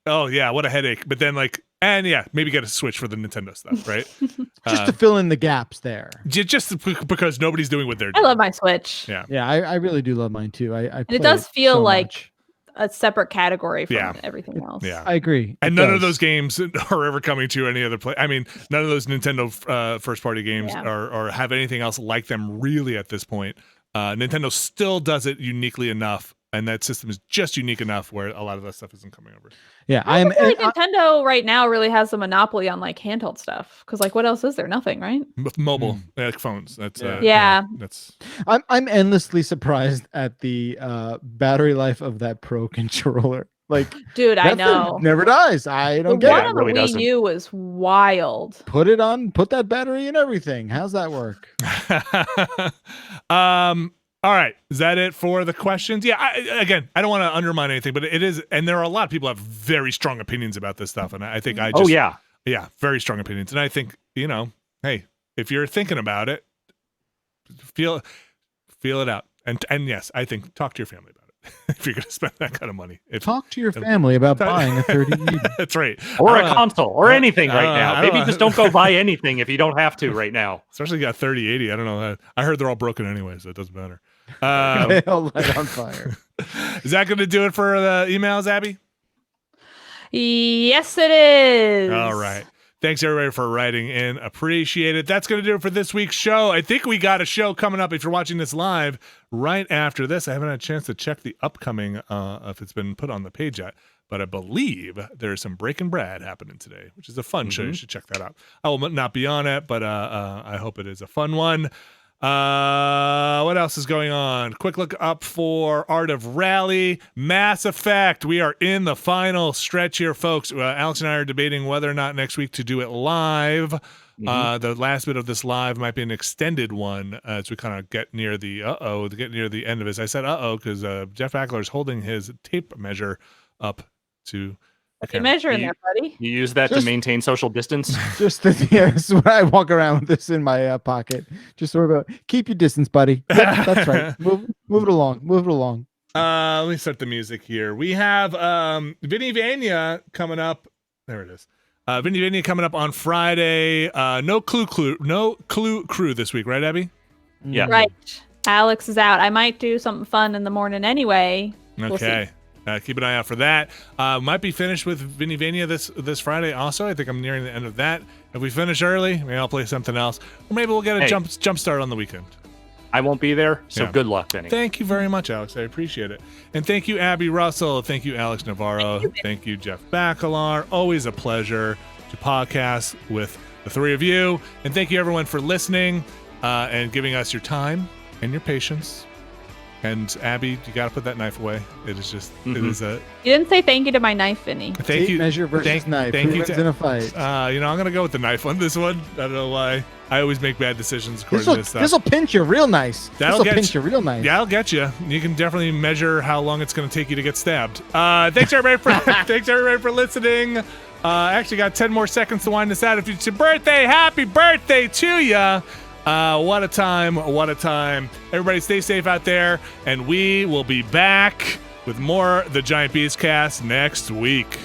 oh yeah, what a headache. But then like, and yeah, maybe get a Switch for the Nintendo stuff, right? Just to fill in the gaps there. Just because nobody's doing what they're doing. I love my Switch. Yeah, I really do love mine too. And it does feel like a separate category from everything else. Yeah, I agree. And none of those games are ever coming to any other place. I mean, none of those Nintendo first-party games are have anything else like them really at this point. Nintendo still does it uniquely enough, and that system is just unique enough where a lot of that stuff isn't coming over. Yeah, I feel like Nintendo right now really has a monopoly on like handheld stuff, because like what else is there? Nothing, right? Mobile, like phones. That's that's. I'm endlessly surprised at the battery life of that Pro controller. Like, dude, I know, never dies. I don't get it. One on the Wii U was wild. Put that battery in everything. How's that work? All right, is that it for the questions? Yeah, I don't want to undermine anything, but it is, and there are a lot of people who have very strong opinions about this stuff, and I think very strong opinions, and I think hey, if you're thinking about it, feel it out, and yes, I think talk to your family about it if you're going to spend that kind of money. Talk to your family about buying a 3080. That's right, or a console, or anything right now. Maybe just don't go buy anything if you don't have to right now. Especially got 3080. I don't know. I heard they're all broken anyway, so it doesn't matter. They all light on fire. Is that going to do it for the emails, Abby? Yes, it is. All right. Thanks, everybody, for writing in. Appreciate it. That's going to do it for this week's show. I think we got a show coming up, if you're watching this live, right after this. I haven't had a chance to check the upcoming, if it's been put on the page yet, but I believe there's some Breaking Brad happening today, which is a fun show. You should check that out. I will not be on it, but I hope it is a fun one. What else is going on? Quick look up for Art of Rally, Mass Effect. We are in the final stretch here, folks. Alex and I are debating whether or not next week to do it live. The last bit of this live might be an extended one as we kind of get near the end of it. I said because Jeff Ackler is holding his tape measure up to. Okay. Measuring that, buddy. You use that to maintain social distance. This is what I walk around with this in my pocket. Just sort of keep your distance, buddy. Yep, that's right. Move it along. Move it along. Let me start the music here. We have Vinny Vania coming up. There it is. Vinny Vania coming up on Friday. No clue crew this week, right, Abby? Yeah. Right. Alex is out. I might do something fun in the morning anyway. Okay. Keep an eye out for that. Might be finished with Vinny Vania this Friday also. I think I'm nearing the end of that. If we finish early, maybe I'll play something else. Or maybe we'll get a jump start on the weekend. I won't be there, so good luck, Vinny. Thank you very much, Alex. I appreciate it. And thank you, Abby Russell. Thank you, Alex Navarro. Thank you, Jeff Bacalar. Always a pleasure to podcast with the three of you. And thank you, everyone, for listening and giving us your time and your patience. And Abby, you got to put that knife away. It is just, it is a. You didn't say thank you to my knife, Vinny. Thank you. Measure versus knife. Thank you in a fight. I'm gonna go with the knife on this one. I don't know why. I always make bad decisions according to this stuff. This will pinch you real nice. That'll pinch you real nice. Yeah, I'll get you. You can definitely measure how long it's gonna take you to get stabbed. Thanks everybody for listening. Actually got 10 more seconds to wind this out. If it's your birthday, happy birthday to ya. What a time. What a time. Everybody stay safe out there, and we will be back with more The Giant Beastcast next week.